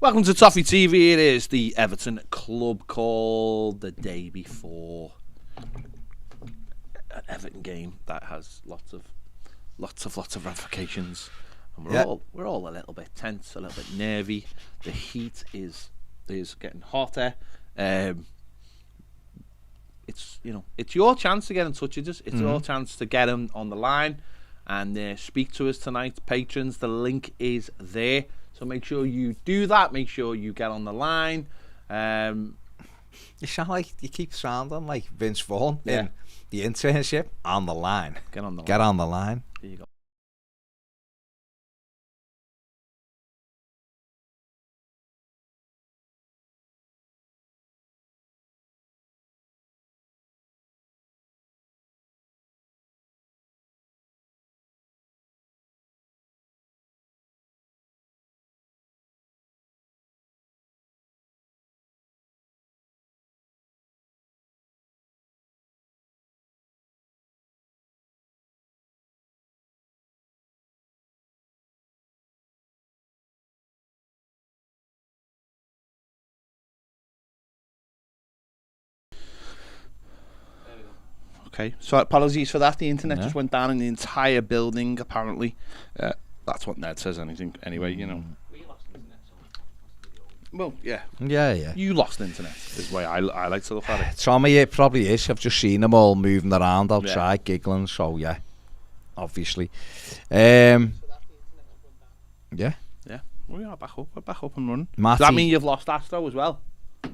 Welcome to Toffee TV. It is the Everton Club Call the day before an Everton game that has lots of ramifications, and we're all a little bit tense, a little bit nervy. The heat is getting hotter. It's your chance to get in touch with us. It's your chance to get him on the line and speak to us tonight, patrons. The link is there. So make sure you do that. Make sure you get on the line. You keep sounding like Vince Vaughn in the internship. On the line. Get on the line. Get on the line. There you go. Okay, so apologies for that. The internet just went down in the entire building, apparently. That's what Ned says anyway, you know. Well, yeah. Yeah. You lost internet, is the way I like to look at it. Tommy, it probably is. I've just seen them all moving around outside, giggling, so yeah, obviously. Yeah. We are back up. We're back up and running. Mathew, Does that mean you've lost Astro as well?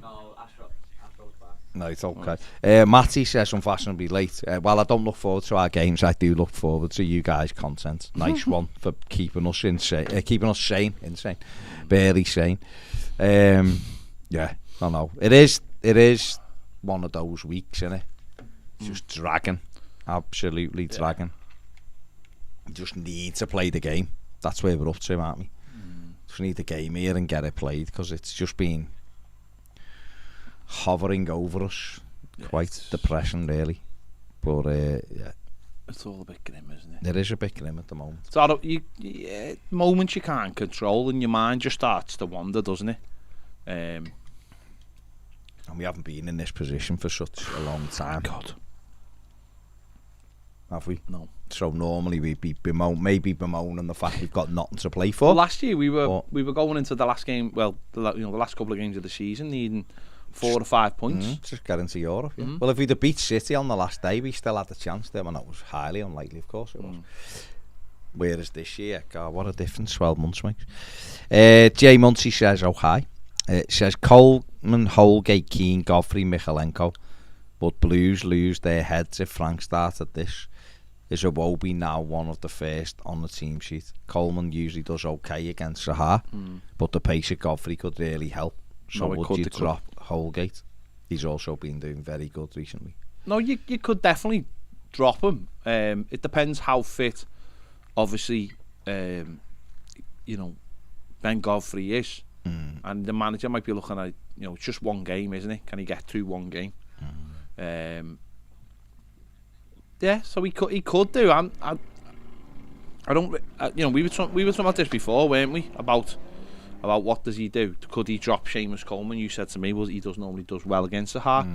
No, Astro's back. No, it's okay. Mathew says unfashionably late. While I don't look forward to our games, I do look forward to you guys' content. Nice one for keeping us sane. Barely sane. Yeah, I know. It is one of those weeks, isn't it? Just dragging. Absolutely dragging. You just need to play the game. That's where we're up to, aren't we? Just need the game here and get it played, because it's just been hovering over us. Quite depressing, really. But yeah, it's all a bit grim, isn't it? It is a bit grim at the moment. So moments you can't control, and your mind just starts to wander, doesn't it? And we haven't been in this position for such a long time. God, have we? No. So normally we'd be bemoaning the fact we've got nothing to play for. Well, last year we were going into the last game. Well, the last couple of games of the season needing 4 or 5 points. Just get into Europe. Yeah. Well, if we'd have beat City on the last day, we still had a chance there, and that was highly unlikely, of course it was. Whereas this year, God, what a difference 12 months makes. Jay Muncie says, oh hi. Says Coleman, Holgate, Keane, Godfrey, Michalenko, but Blues lose their heads if Frank started this. Is Iwobi now one of the first on the team sheet? Coleman usually does okay against Sahar, but the pace of Godfrey could really help. So would you drop Holgate? He's also been doing very good recently. No, you could definitely drop him. It depends how fit, obviously, Ben Godfrey is. And the manager might be looking at, it's just one game, isn't it? Can he get through one game? Yeah, so he could do. I don't. We were talking about this before, weren't we? About what does he do? Could he drop Seamus Coleman? You said to me, he normally does well against the Heart.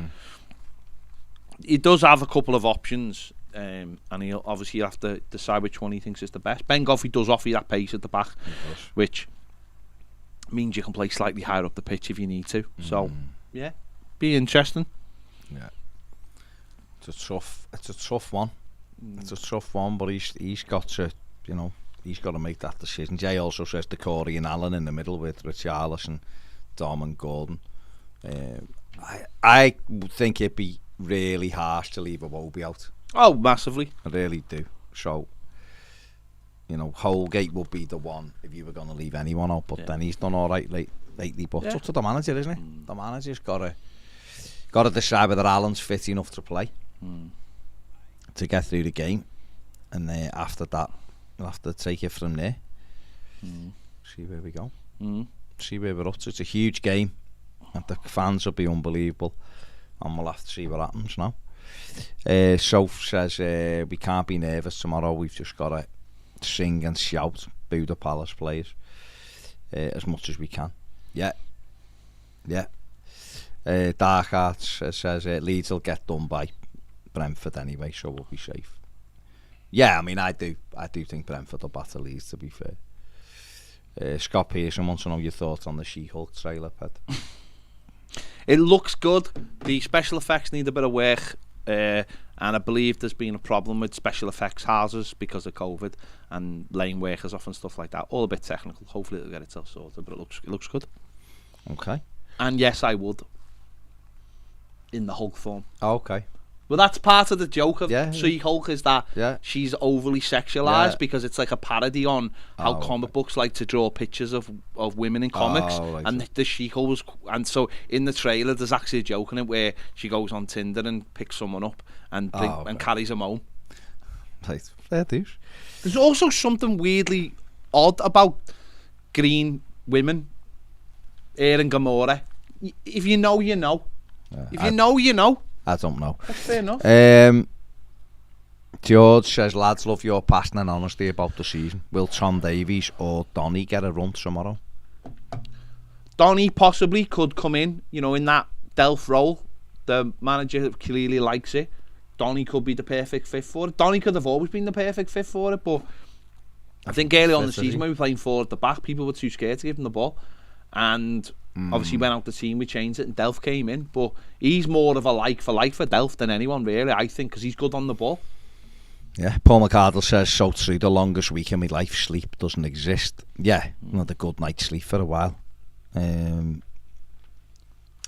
He does have a couple of options, and he'll have to decide which one he thinks is the best. Ben Godfrey does offer you that pace at the back, which means you can play slightly higher up the pitch if you need to. So yeah, be interesting. Yeah. It's a tough one. It's a tough one, but he's got to, he's got to make that decision. Jay also says the Corey and Allen in the middle with Richarlison, Dom and Gordon. I think it'd be really harsh to leave Iwobi out. Oh, massively. I really do. So, Holgate would be the one if you were going to leave anyone out, but then he's done all right lately. But it's up to the manager, isn't it? The manager's got to decide whether Allen's fit enough to play. To get through the game, and after that we'll have to take it from there. See where we go. See where we're up to. It's a huge game and the fans will be unbelievable, and we'll have to see what happens now. Soph says we can't be nervous tomorrow, we've just got to sing and shout, boo the Palace players as much as we can. Yeah. Dark Arts says Leeds will get done by Brentford anyway, so we'll be safe. Yeah, I mean, I do think Brentford will batter Leeds, to be fair. Scott Pearson wants to know your thoughts on the She-Hulk trailer, Ped. It looks good. The special effects need a bit of work, and I believe there's been a problem with special effects houses because of COVID and laying workers off and stuff like that. All a bit technical. Hopefully it'll get itself sorted, but it looks good. Okay. And yes, I would. In the Hulk form. Oh, okay. Well, that's part of the joke of Yeah. She-Hulk is that she's overly sexualized because it's like a parody on how comic books like to draw pictures of women in comics. And the She-Hulk was, and so in the trailer there's actually a joke in it where she goes on Tinder and picks someone up and and carries them home. Right, fair dues. There's also something weirdly odd about green women, Air and Gamora. If you know, you know. If you know, you know. I don't know. That's fair enough. George says, lads, love your passion and honesty about the season. Will Tom Davies or Donny get a run tomorrow? Donny possibly could come in, in that Delph role. The manager clearly likes it. Donny could be the perfect fit for it. Donny could have always been the perfect fit for it, but I think early on in the season when we were playing forward at the back, people were too scared to give him the ball. And obviously went out the team, we changed it and Delph came in, but he's more of a like for Delph than anyone really, I think, because he's good on the ball. Yeah, Paul McCardle says, so true, the longest week in my life, sleep doesn't exist. Yeah, not a good night's sleep for a while.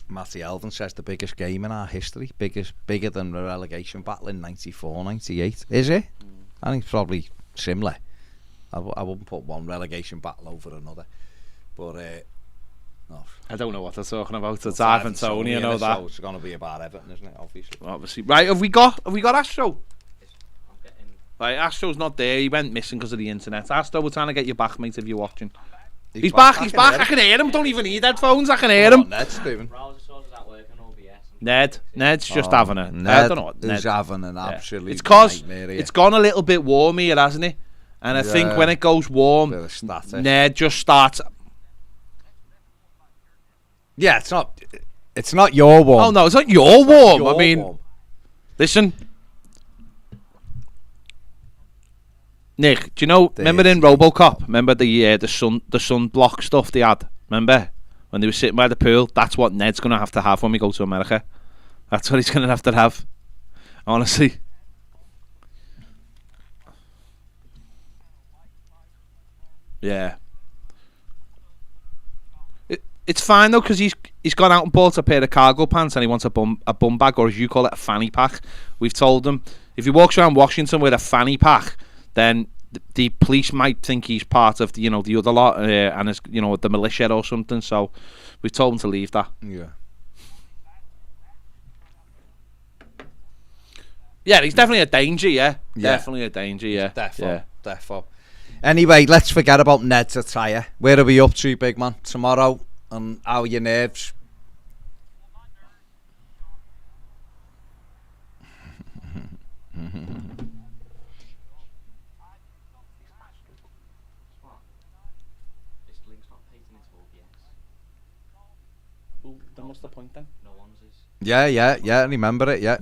Matthew Elvin says the biggest game in our history, bigger than the relegation battle in 94, 98. Is it? I think it's probably similar. I wouldn't put one relegation battle over another, but no. I don't know what they're talking about. It's Ivan Toney, I know that. So it's going to be about Everton, isn't it? Obviously. Right, have we got Astro? Right, Astro's not there. He went missing because of the internet. Astro, we're trying to get you back, mate, if you're watching. He's back. I can hear him. Don't even need headphones. I can hear him. Ned's doing. Ned's just having a... I don't know what Ned's having an absolute It's because it's gone a little bit warm here, hasn't it? And I think when it goes warm, Ned just starts... Yeah, it's not your warm. Oh no, it's not your warm. I mean, listen, Nick. Do you know? Remember in RoboCop? Remember the sunblock stuff they had? Remember when they were sitting by the pool? That's what Ned's gonna have to have when we go to America. That's what he's gonna have to have. Honestly. Yeah. It's fine though, because he's gone out and bought a pair of cargo pants and he wants a bum bag, or as you call it, a fanny pack. We've told him if he walks around Washington with a fanny pack, then the police might think he's part of the other lot and is the militia or something. So we've told him to leave that. Yeah. Yeah, he's definitely a danger. Yeah. Definitely a danger. Yeah, defo. Anyway, let's forget about Ned's attire. Where are we up to, big man? Tomorrow. And how are your nerves? Then what's the point then? No one's is. Yeah, remember it, yeah.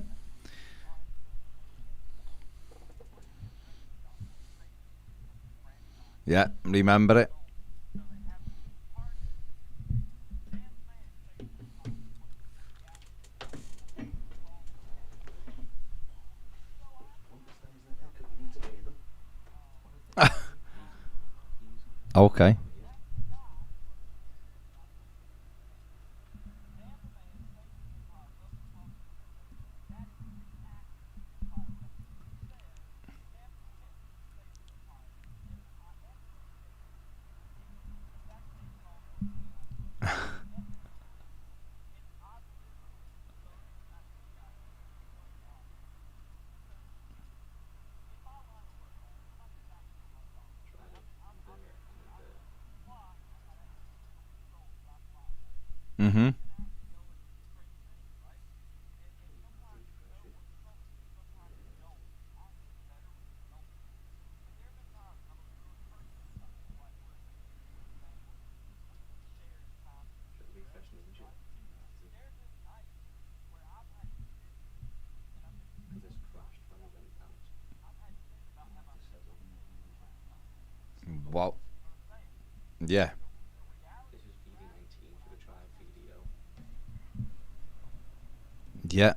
Yeah, remember it. Okay. Mm-hmm. Wow. Yeah. This is VD19 for the tribe VDO. Yeah.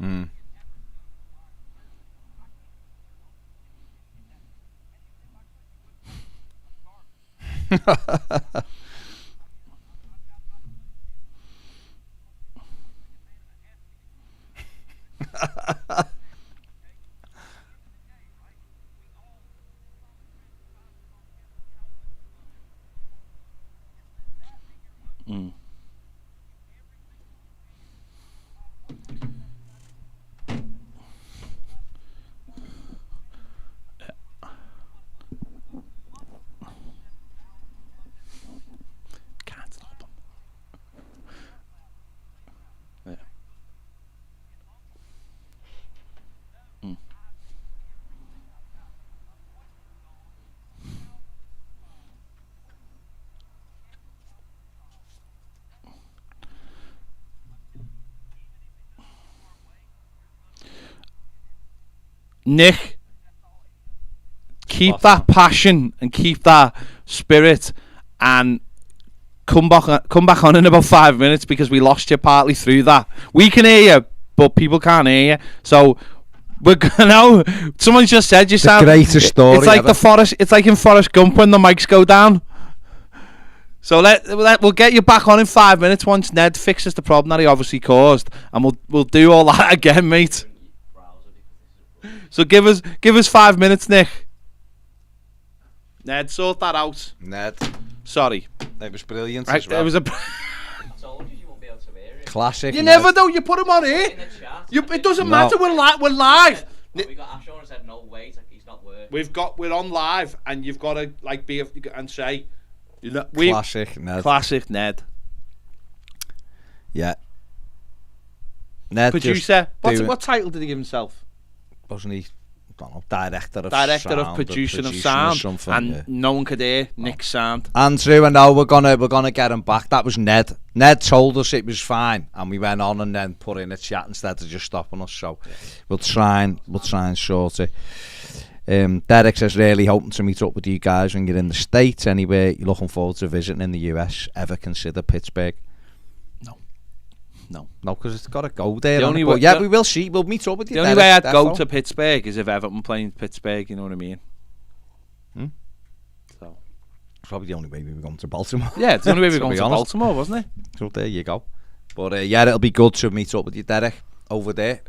Mm. Mm. Can't stop him. Yeah. Mm. Nick, keep that passion and keep that spirit, and come back on in about 5 minutes, because we lost you partly through that. We can hear you, but people can't hear you. So we're gonna. Someone just said you sound. The greatest story. It's like ever. the Forest. It's like in Forrest Gump when the mics go down. So we'll get you back on in 5 minutes once Ned fixes the problem that he obviously caused, and we'll do all that again, mate. So give us 5 minutes, Nick. Ned, sort that out. Ned. Sorry. It was brilliant Right, as well. it was a I told you won't be able to hear it. Classic. You Ned. never know. You put him on here. In the chat. It doesn't No. matter. We're live. We got Ash on and said, no, wait, he's not working. We're on live, and you've got to like be and say, you know, Classic Ned. Classic Ned. Yeah. Ned Producer. just What title did he give himself? wasn't he? I don't know, director of Director producing of sound, something, and yeah. no one could hear Nick's sound. Andrew, and now we're gonna get him back. That was Ned. Ned told us it was fine, and we went on and then put in a chat instead of just stopping us. So we'll try and sort it. Derek says, really hoping to meet up with you guys when you're in the States. Anyway, you're looking forward to visiting in the US. Ever consider Pittsburgh? No, because it's got to go there. The only But way- yeah, the- we will see. We'll meet up with you. The only Derek, way I'd go defo. to Pittsburgh is if Everton playing Pittsburgh. You know what I mean? Hmm? So It's probably the only way we were going to Baltimore. yeah, it's the only way we're going be to honest. Baltimore, wasn't it? So there you go. But yeah, it'll be good to meet up with you, Derek, over there.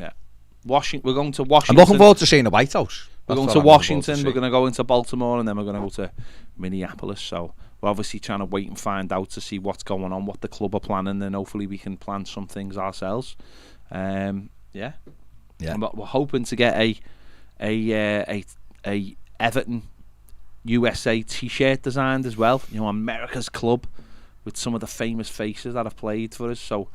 We're going to I'm Washington. looking forward to seeing the White House. We're That's going what to I'm looking forward Washington. see. We're going to go into Baltimore, and then we're going to go to Minneapolis. So we're obviously trying to wait and find out to see what's going on, what the club are planning, and hopefully we can plan some things ourselves. Yeah. And we're hoping to get a Everton USA T-shirt designed as well. You know, America's club with some of the famous faces that have played for us. So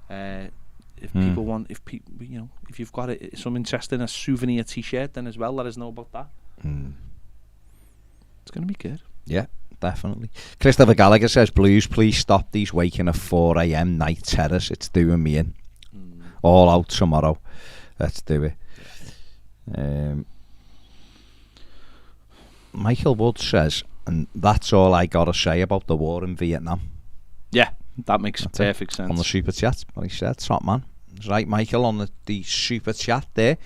if people want, if you've got some interest in a souvenir T-shirt, then as well, let us know about that. It's going to be good. Yeah, definitely. Christopher Gallagher says, Blues, please stop these waking at 4 a.m. night terrors. It's doing me in. All out tomorrow. Let's do it. Michael Wood says, and that's all I gotta say about the war in Vietnam. Yeah, that makes That's perfect it. sense. On the super chat, what he said, top man. That's right, Michael, on the super chat there.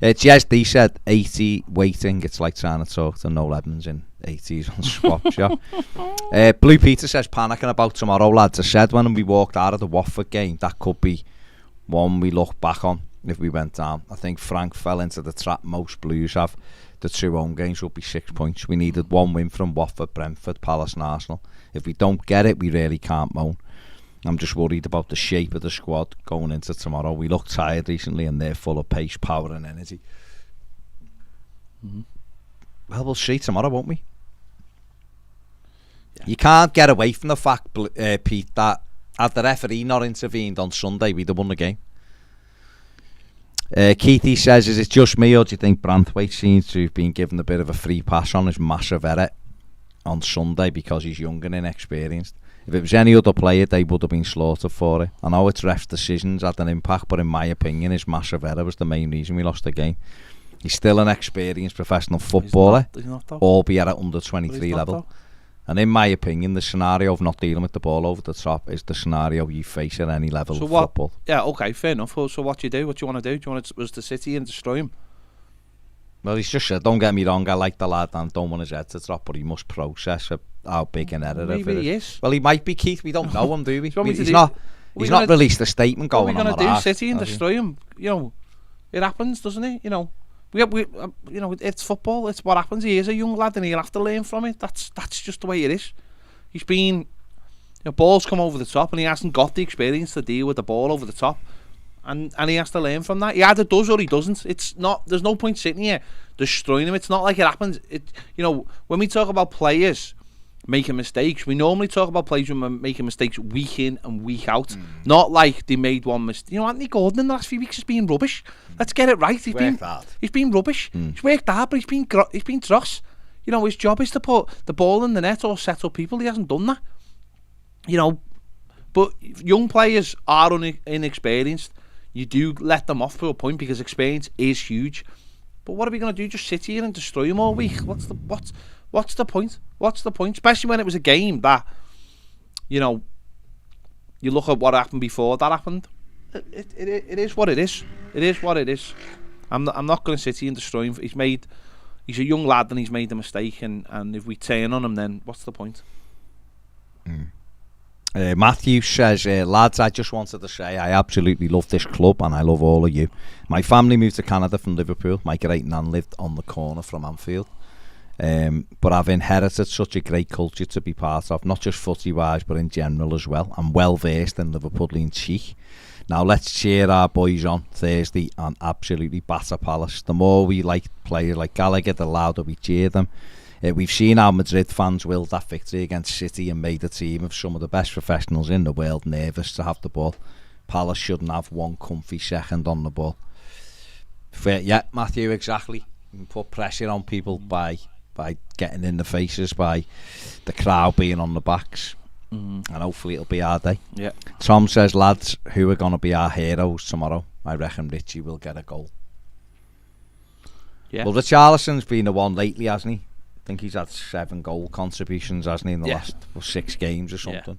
GSD said 80 waiting. It's like trying to talk to no Lebens in 80s on swap shop. Blue Peter says, panicking about tomorrow, lads. I said when we walked out of the Watford game, that could be one we look back on if we went down. I think Frank fell into the trap most Blues have. The 2 home games will be 6 points. We needed 1 win from Watford, Brentford, Palace and Arsenal. If we don't get it, we really can't moan. I'm just worried about the shape of the squad going into tomorrow. We look tired recently and they're full of pace, power and energy. Well, we'll see tomorrow, won't we? Yeah. You can't get away from the fact, Pete, that had the referee not intervened on Sunday, we'd have won the game. Keithy says, is it just me or do you think Branthwaite seems to have been given a bit of a free pass on his massive error on Sunday because he's young and inexperienced? If it was any other player, they would have been slaughtered for it. I know it's ref's decisions had an impact, but in my opinion, his massive error was the main reason we lost the game. He's still an experienced professional footballer, he's not albeit at under 23 level. And in my opinion, the scenario of not dealing with the ball over the top is the scenario you face at any level of football. Yeah, okay, fair enough. So what do you do? What do you want to do? Do you want to was the City and destroy him? Well, he's just said, don't get me wrong, I like the lad and don't want his head to drop, but he must process how big an error maybe it is. He is. Well, he might be, Keith. We don't know him, do we? He's not released a statement going on. What are we going to do? City and destroy him? You know, it happens, doesn't it? You know, we you know, it's football. It's what happens. He is a young lad, and he'll have to learn from it. That's just the way it is. He's been, you know, balls come over the top, and he hasn't got the experience to deal with the ball over the top. And he has to learn from that. He either does or he doesn't. It's not. There's no point sitting here destroying him. It's not like it happens. You know, when we talk about players making mistakes, we normally talk about players who are making mistakes week in and week out. Not like they made one mistake. You know, Anthony Gordon in the last few weeks has been rubbish. Let's get it right. He's been rubbish. He's worked hard, but he's been dross. You know, his job is to put the ball in the net or set up people. He hasn't done that. You know, but young players are inexperienced. You do let them off for a point because experience is huge. But what are we going to do? Just sit here and destroy them all week? What's the point? What's the point? Especially when it was a game that, you know, you look at what happened before that happened. It is what it is. It is what it is. I'm not going to sit here and destroy him. He's a young lad and he's made a mistake. And if we turn on him, then what's the point? Mathew says, lads, I just wanted to say I absolutely love this club and I love all of you. My family moved to Canada from Liverpool. My great nan lived on the corner from Anfield. But I've inherited such a great culture to be part of, not just footy-wise, but in general as well. I'm well versed in Liverpudlian chic. Now let's cheer our boys on Thursday and absolutely batter Palace. The more we like players like Gallagher, the louder we cheer them. We've seen how Madrid fans willed that victory against City and made a team of some of the best professionals in the world nervous to have the ball. Palace shouldn't have one comfy second on the ball. Yeah, Mathew, exactly. You can put pressure on people by getting in the faces, by the crowd being on the backs. And hopefully it'll be our day. Yeah. Tom says, lads, who are going to be our heroes tomorrow? I reckon Richie will get a goal. Yeah. Well, Richarlison's been the one lately, hasn't he? I think he's had 7 goal contributions, hasn't he, in the last 6 games or something.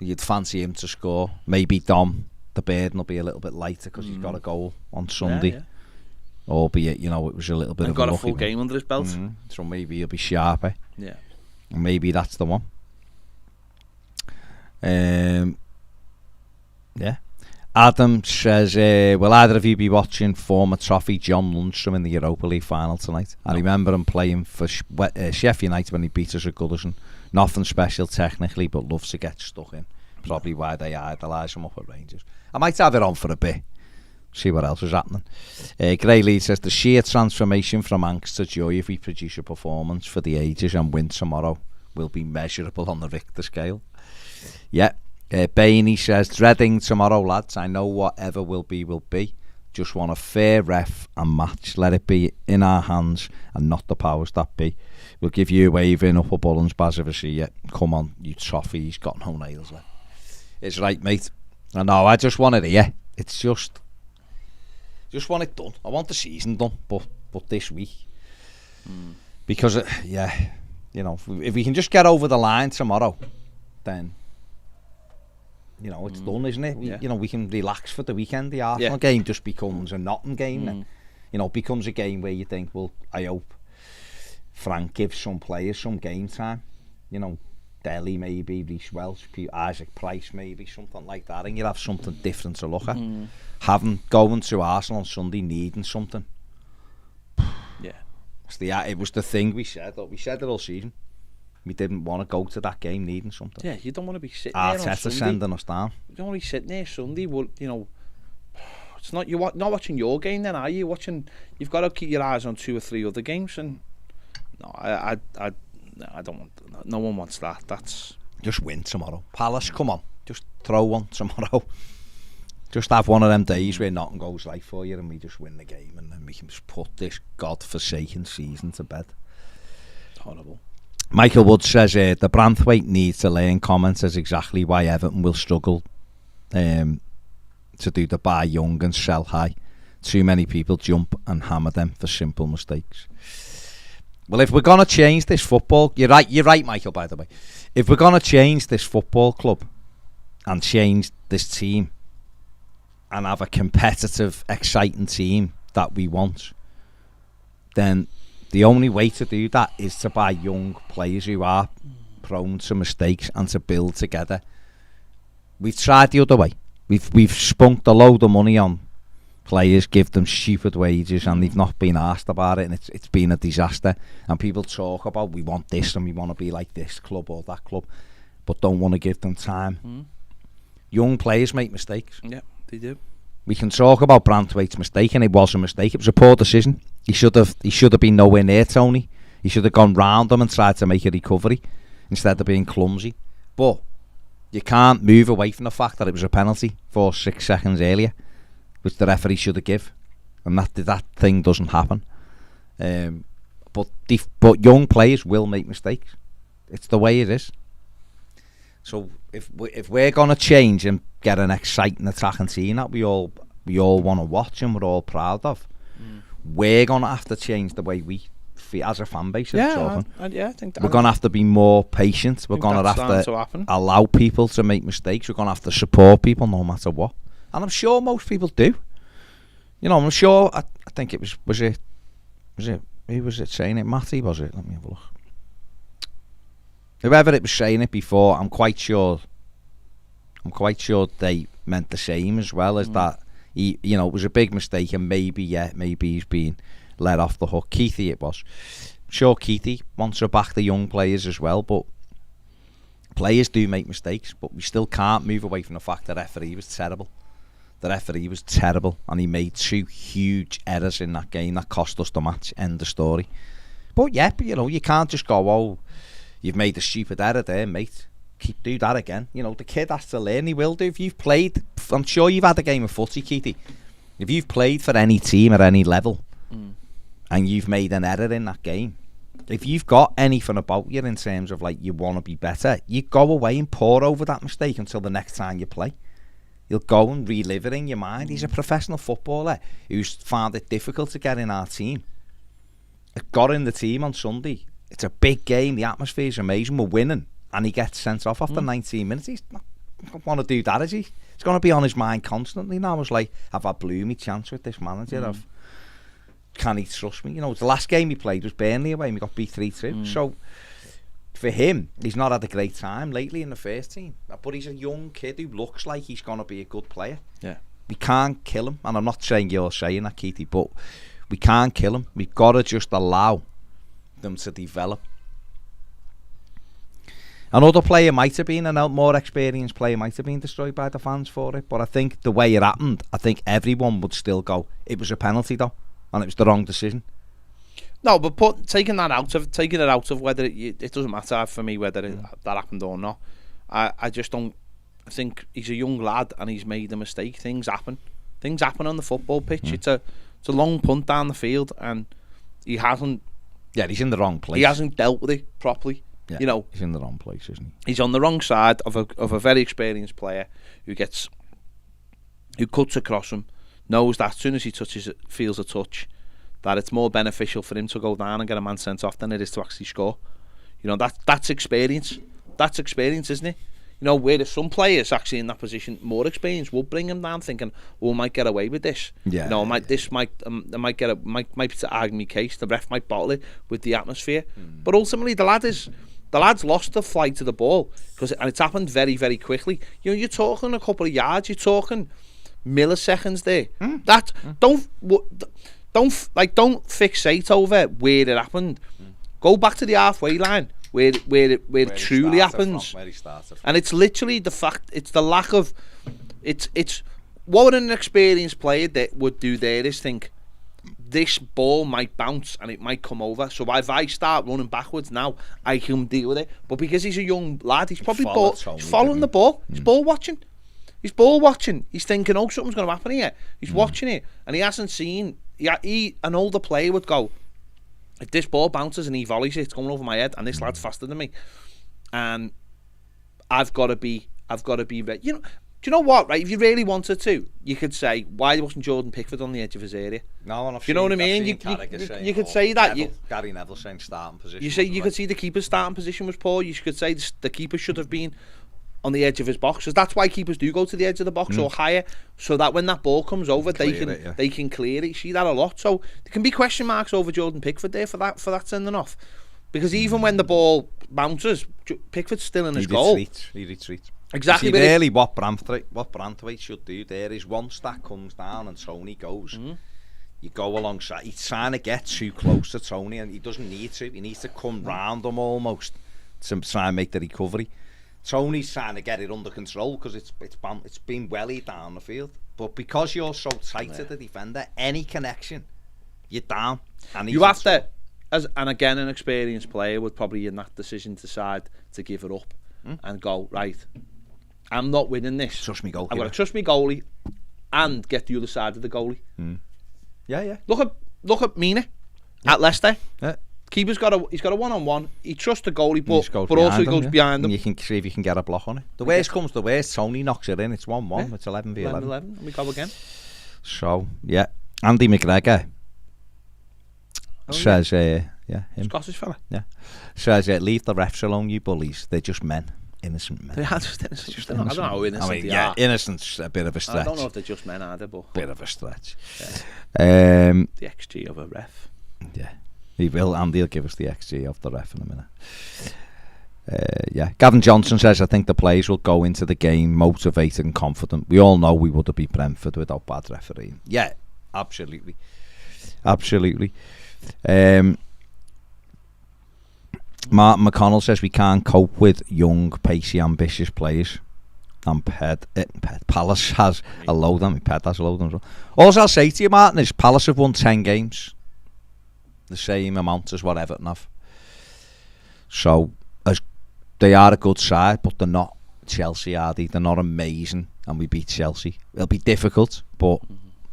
Yeah. You'd fancy him to score. Maybe Dom, the burden will be a little bit lighter because he's got a goal on Sunday. Yeah. Albeit, you know, it was a little bit of a lucky one. Got a full game under his belt. So maybe he'll be sharper. Yeah. And maybe that's the one. Yeah. Adam says, will either of you be watching former Toffee John Lundstrom in the Europa League final tonight? I remember him playing for Sheffield United when he beat us at Goodison. Nothing special technically, but loves to get stuck in. Probably why they idolise him up at Rangers. I might have it on for a bit. See what else is happening. Gray Lee says, the sheer transformation from angst to joy if we produce a performance for the ages and win tomorrow will be measurable on the Richter scale. Yeah. Bainey says, dreading tomorrow, lads. I know whatever will be. Just want a fair ref and match. Let it be in our hands and not the powers that be. We'll give you a wave in Upper Bullens, Baz, if I see you. Come on, you Toffee. He's got no nails left. It's right, mate. I know, I just want it here. It's just want it done. I want the season done, but this week. Because, you know, if we can just get over the line tomorrow, then... You know, it's done, isn't it? You know, we can relax for the weekend. The Arsenal game just becomes a Nottingham game. And, you know, becomes a game where you think, well, I hope Frank gives some players some game time. You know, Delhi maybe, Reece Welch, Isaac Price maybe, something like that. And you'll have something different to look at. Going to Arsenal on Sunday needing something. Yeah. It was the thing we said. We said it all season. We didn't want to go to that game needing something. Yeah, you don't want to be sitting there on Arteta Sunday. sending us down. You don't want to be sitting there Sunday. Well, you know, it's not not watching your game. Then are you watching? You've got to keep your eyes on 2 or 3 other games. And no, I don't want. No one wants that. That's just win tomorrow. Palace, come on, just throw one tomorrow. Just have one of them days where nothing goes right for you, and we just win the game, and then we can just put this godforsaken season to bed. Horrible. Michael Wood says the Branthwaite needs to lay in comments as exactly why Everton will struggle to do the buy young and sell high. Too many people jump and hammer them for simple mistakes. Well, if we're going to change this football... You're right, Michael, by the way. If we're going to change this football club and change this team and have a competitive, exciting team that we want, then the only way to do that is to buy young players who are prone to mistakes and to build together. We've tried the other way. We've spunked a load of money on players, give them stupid wages, and they've not been asked about it, and it's been a disaster. And people talk about we want this and we want to be like this club or that club, but don't want to give them time. Young players make mistakes. Yeah, they do. We can talk about Branthwaite's mistake, and it was a mistake. It was a poor decision. He should have been nowhere near Tony. He should have gone round him and tried to make a recovery instead of being clumsy. But you can't move away from the fact that it was a penalty for 6 seconds earlier, which the referee should have given, and that thing doesn't happen. But young players will make mistakes. It's the way it is. So if we're gonna change and get an exciting attacking team that we all want to watch and we're all proud of, we're gonna have to change the way we feel as a fan base. I think we're gonna have to be more patient. We're gonna have to allow people to make mistakes. We're gonna have to support people no matter what. And I'm sure most people do. You know, I'm sure. I think it was it who was it saying it? Mathew, was it? Let me have a look. Whoever it was saying it before, I'm quite sure they meant the same as well as that. It was a big mistake, and maybe he's been let off the hook. Keithy, it was. I'm sure Keithy wants to back the young players as well, but players do make mistakes, but we still can't move away from the fact that the referee was terrible. The referee was terrible, and he made 2 huge errors in that game that cost us the match. End of story. But you can't just go, oh, you've made a stupid error there, mate. Do that again. The kid has to learn. He will do. If you've played, I'm sure you've had a game of footy, Keithy. If you've played for any team at any level and you've made an error in that game, if you've got anything about you in terms of like you want to be better, you go away and pore over that mistake until the next time you play. You'll go and relive it in your mind. He's a professional footballer who's found it difficult to get in our team. It got in the team on Sunday. It's a big game. The atmosphere's amazing. We're winning. And he gets sent off after 19 minutes. He's not want to do that, is he? It's going to be on his mind constantly now. I was like, have I blew me chance with this manager? Can he trust me? The last game he played was Burnley away and we got beat 3-2. So for him, he's not had a great time lately in the first team. But he's a young kid who looks like he's going to be a good player. Yeah. We can't kill him. And I'm not saying you're saying that, Keithy, but we can't kill him. We've got to just allow them to develop. Another player might have been, a more experienced player might have been destroyed by the fans for it, but I think the way it happened, I think everyone would still go, it was a penalty though, and it was the wrong decision. No, but taking it out of whether it doesn't matter for me whether that happened or not. I just don't. I think he's a young lad and he's made a mistake. Things happen on the football pitch. It's a long punt down the field and he hasn't. Yeah, he's in the wrong place. He hasn't dealt with it properly. Yeah, he's in the wrong place, isn't he? He's on the wrong side of a very experienced player who cuts across him, knows that as soon as he feels a touch, that it's more beneficial for him to go down and get a man sent off than it is to actually score. That's experience. That's experience, isn't it? Whereas some players actually in that position, more experience, will bring him down thinking, I might get away with this. Yeah. I might argue my case. The ref might bottle it with the atmosphere. But ultimately, the lad's lost the flight of the ball and it's happened very, very quickly. You're talking a couple of yards. You're talking milliseconds there. That don't fixate over where it happened. Go back to the halfway line. where it truly happens. Where he started from. And it's literally the fact, it's the lack of, it's what an experienced player that would do there is think, this ball might bounce and it might come over. So if I start running backwards now, I can deal with it. But because he's a young lad, he's probably following the ball. He's ball watching. He's ball watching. He's thinking, oh, something's going to happen here. He's watching it. And he hasn't seen, an older player would go, if this ball bounces and he volleys it, it's going over my head, and this lad's faster than me. And I've got to be ready. Do you know what, right? If you really wanted to, you could say, why wasn't Jordan Pickford on the edge of his area? No, and you know what I mean? You could say that. Gary Neville saying starting position. You could see the keeper's starting position was poor. You could say the keeper should have been on the edge of his box, because that's why keepers do go to the edge of the box or higher, so that when that ball comes over, they can clear it. You see that a lot. So there can be question marks over Jordan Pickford there for that sending off, because even when the ball bounces, Pickford's still in his goal. He retreats. Exactly. See, really, what Branthwaite should do there is once that comes down and Tony goes, you go alongside. He's trying to get too close to Tony, and he doesn't need to. He needs to come round him almost to try and make the recovery. Tony's trying to get it under control because it's been welly down the field. But because you're so tight to the defender, any connection, you're down. And you have to, and again, an experienced player would probably in that decision decide to give it up and go, right, I'm not winning this. Trust me, goalie. I've got to trust me goalie and get the other side of the goalie. Yeah. Look at Mina at Leicester. Yeah. Keeper's got a 1-on-1. He trusts the goalie, but also he goes behind him. And you can see if you can get a block on it. The worst comes to worst, Tony knocks it in. It's 1-1. Yeah. It's 11v11. 11, and we go again. So yeah, Andy McGregor says, him. Scottish fella. Yeah, says, leave the refs alone, you bullies. They're just men. Innocent men. They are just innocent. I don't know how innocent they are. Innocent's a bit of a stretch. I don't know if they're just men either, but bit of a stretch. Yeah. The XG of a ref. Yeah, he will. Andy will give us the XG of the ref in a minute. Gavin Johnson says, I think the players will go into the game motivated and confident. We all know we would have beat Brentford without bad refereeing. Yeah, absolutely. Martin McConnell says we can't cope with young, pacey, ambitious players. And Palace has a load on me. Ped has a load on as well. All I'll say to you, Martin, is Palace have won 10 games. The same amount as what Everton have. So, they are a good side, but they're not Chelsea, are they? They're not amazing, and we beat Chelsea. It'll be difficult, but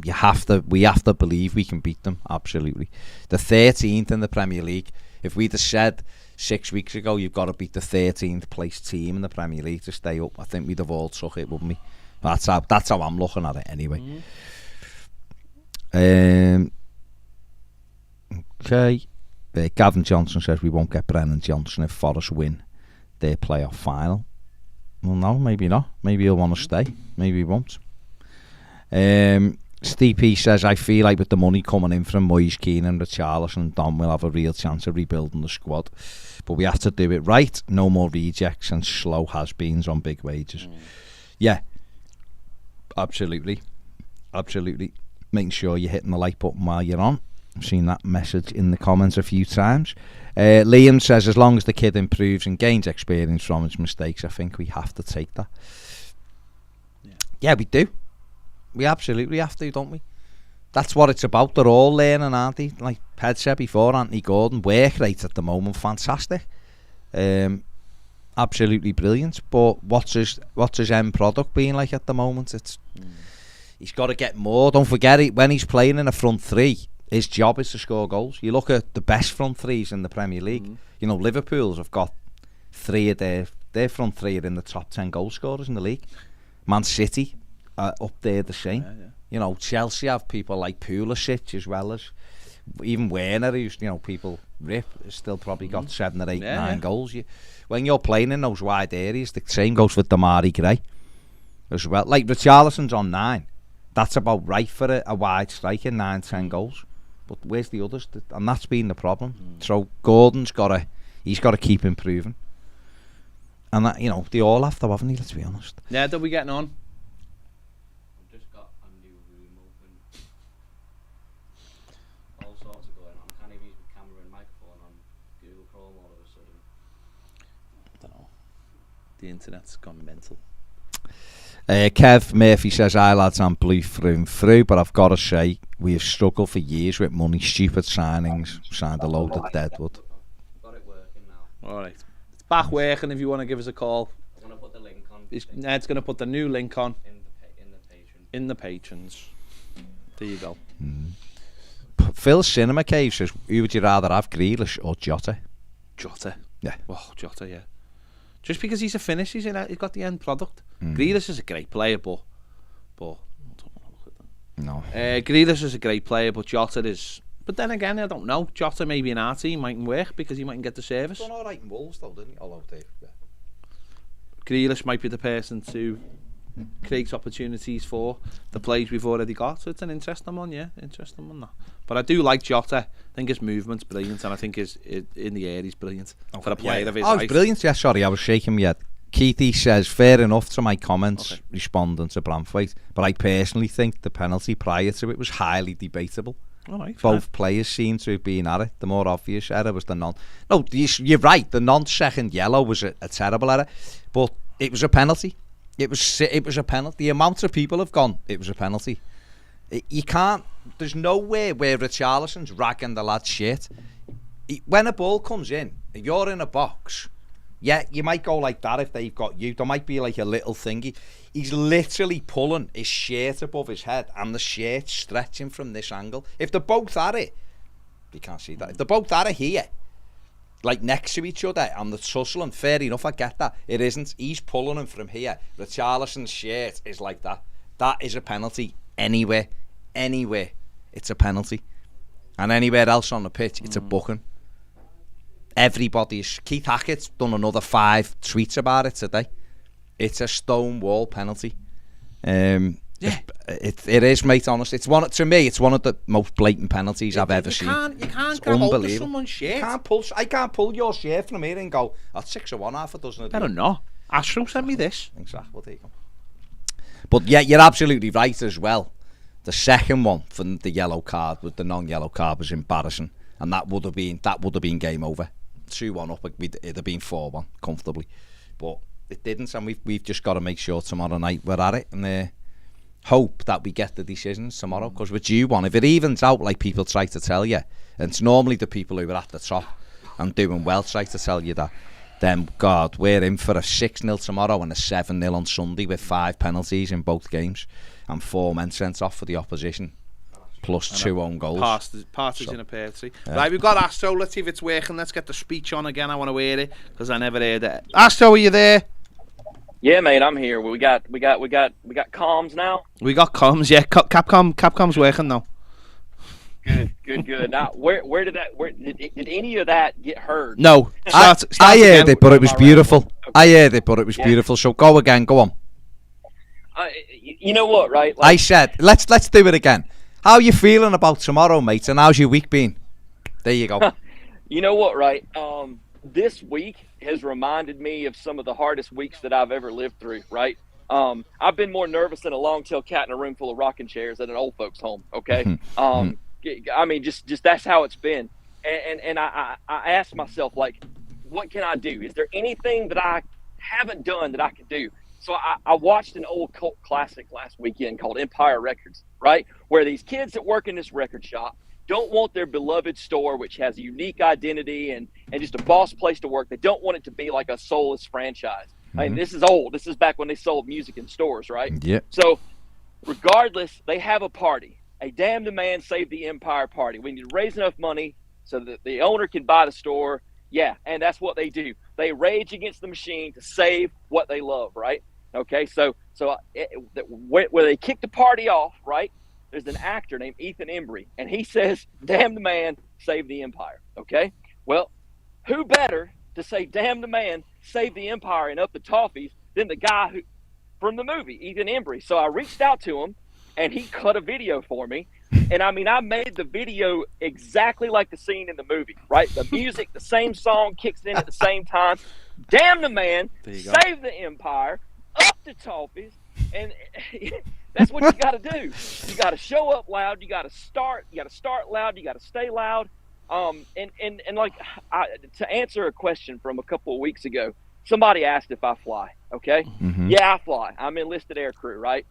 we have to believe we can beat them, absolutely. The 13th in the Premier League. If we'd have said 6 weeks ago you've got to beat the 13th place team in the Premier League to stay up, I think we'd have all took it, wouldn't we? That's how I'm looking at it anyway. Okay. Gavin Johnson says we won't get Brennan Johnson if Forest win their playoff final. Well, no, maybe not. Maybe he'll want to stay. Maybe he won't. Steve P says, I feel like with the money coming in from Moyes, Keane and Richarlison and Don, we'll have a real chance of rebuilding the squad. But we have to do it right. No more rejects and slow has-beens on big wages. Yeah, absolutely. Making sure you're hitting the like button while you're on. I've seen that message in the comments a few times. Liam says, as long as the kid improves and gains experience from his mistakes, I think we have to take that. Yeah, we do. We absolutely have to, don't we? That's what it's about. They're all learning, aren't they? Like Ped said before, Anthony Gordon, work rate at the moment, fantastic. Absolutely brilliant. But what's his end product being like at the moment? He's got to get more. Don't forget it, when he's playing in a front three, his job is to score goals. You look at the best front threes in the Premier League. You know, Liverpool's have got three of their front three are in the top 10 goal scorers in the league. Man City up there the same. You know, Chelsea have people like Pulisic as well as even Werner, who's, you know, people rip, has still probably got 7 or 8, 9 goals. When you're playing in those wide areas, the same goes with Damari Gray as well. Like Richarlison's on 9. That's about right for a wide striker, 9, 10 goals. But where's the others? And that's been the problem. So Gordon's he's got to keep improving. And that, you know, they all have to, haven't they? Let's be honest. Yeah, they'll be getting on. Just got a new room open. All sorts of going on. Can't even use the camera and microphone on Google Chrome all of a sudden. The internet's gone mental. Kev Murphy says, "Hi lads, I'm blue through and through, but I've got to say we have struggled for years with money, stupid signings, signed a load of deadwood." Got it working now. All right, it's back working. If you want to give us a call, I want to put the link on. Ned's going to put the new link on In the page. in the patrons. There you go. Phil Cinema Cave says, "Who would you rather have, Grealish or Jota?" Jota. Yeah. Oh, Jota, yeah. Just because he's a finish, he's got the end product. Grealish is a great player, but No. Grealish is a great player, but Jota is. But then again, I don't know. Jota maybe in our team mightn't work because he mightn't get the service. Done all right in Wolves though, didn't he? Although Dave, yeah. Grealish might be the person to create opportunities for the plays we've already got. So it's an interesting one, yeah, interesting one. That. But I do like Jota. I think his movement's brilliant, and I think his in the air he's brilliant for a player of his height. It's brilliant. Yeah, sorry, I was shaking my head. Keithy says, "Fair enough to my comments responding to Bramthwaite, but I personally think the penalty prior to it was highly debatable. All right, Both players seem to have been at it. The more obvious error was the non. No, you're right. The non-second yellow was a terrible error, but it was a penalty. It was a penalty. The amount of people have gone, it was a penalty. You can't. There's nowhere where Richarlison's ragging the lad's shit. When a ball comes in, if you're in a box, yeah, you might go like that if they've got you. There might be like a little thingy. He's literally pulling his shirt above his head and the shirt stretching from this angle. If they're both at it, you can't see that. If they're both at it here, like next to each other and the tussling, fair enough, I get that. It isn't. He's pulling him from here. Richarlison's shirt is like that. That is a penalty anywhere. Anywhere. It's a penalty. And anywhere else on the pitch, it's a booking. Everybody's. Keith Hackett's done another 5 tweets about it today. It's a stone wall penalty. Yeah, it is, mate. Honest, it's one to me. It's one of the most blatant penalties I've ever seen. You can't grab hold of someone's shirt. I can't pull your shirt from here and go, "That's 6 or 1, half a dozen." I don't know. Astro sent me this. Exactly. We'll take them. But yeah, you're absolutely right as well. The second one for the yellow card, with the non-yellow card, was embarrassing, and that would have been game over. 2-1 up, it'd have been 4-1 comfortably, but it didn't, and we've just got to make sure tomorrow night we're at it and hope that we get the decisions tomorrow, because we're due one. If it evens out like people try to tell you, and it's normally the people who are at the top and doing well try to tell you that, then God, we're in for a 6-0 tomorrow and a 7-0 on Sunday with 5 penalties in both games and 4 men sent off for the opposition, plus 2 own goals. Partridge in a pear tree. Yeah. Right, we've got Astro. Let's see if it's working. Let's get the speech on again. I want to hear it because I never heard it. Astro, are you there? Yeah, mate, I'm here. We got comms now. We got comms. Yeah, Capcom's working now. Good. Now, where did any of that get heard? No, I heard it, but it was beautiful. Okay. I heard it, but it was beautiful. So go again. Go on. You know what, right? I said, let's do it again. How are you feeling about tomorrow, mate? And how's your week been? There you go. You know what, right? This week has reminded me of some of the hardest weeks that I've ever lived through, right? I've been more nervous than a long-tailed cat in a room full of rocking chairs at an old folks' home, okay? I mean, just that's how it's been. And I asked myself, like, what can I do? Is there anything that I haven't done that I can do? So I watched an old cult classic last weekend called Empire Records, right? Where these kids that work in this record shop don't want their beloved store, which has a unique identity and just a boss place to work. They don't want it to be like a soulless franchise. I mean, this is old. This is back when they sold music in stores, right? Yeah. So regardless, they have a party, a damn the man save the empire party. We need to raise enough money so that the owner can buy the store. Yeah, and that's what they do. They rage against the machine to save what they love, right? Okay, so where they kick the party off, right, there's an actor named Ethan Embry, and he says, damn the man, save the empire, okay? Well, who better to say, damn the man, save the empire and up the Toffees than the guy from the movie, Ethan Embry. So I reached out to him, and he cut a video for me. And, I mean, I made the video exactly like the scene in the movie, right? The music, the same song kicks in at the same time. Damn the man, save the empire, up the Toffees, and that's what you got to do. You got to show up loud. You got to start loud. You got to stay loud. And like to answer a question from a couple of weeks ago, somebody asked if I fly. Okay. Mhm. Yeah, I fly. I'm enlisted air crew, right?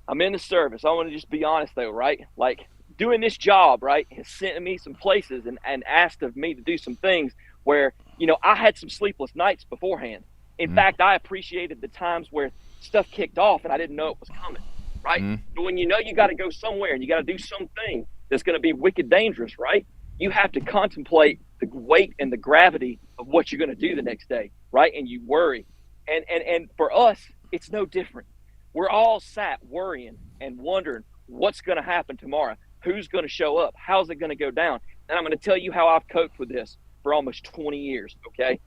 I'm in the service. I want to just be honest though, right? Like doing this job, right, has sent me some places and asked of me to do some things where, I had some sleepless nights beforehand. In fact, I appreciated the times where stuff kicked off and I didn't know it was coming, right? But when you got to go somewhere and you got to do something that's going to be wicked dangerous, right? You have to contemplate the weight and the gravity of what you're going to do the next day, right? And you worry. And for us, it's no different. We're all sat worrying and wondering what's going to happen tomorrow, who's going to show up, how's it going to go down. And I'm going to tell you how I've coped with this for almost 20 years, okay?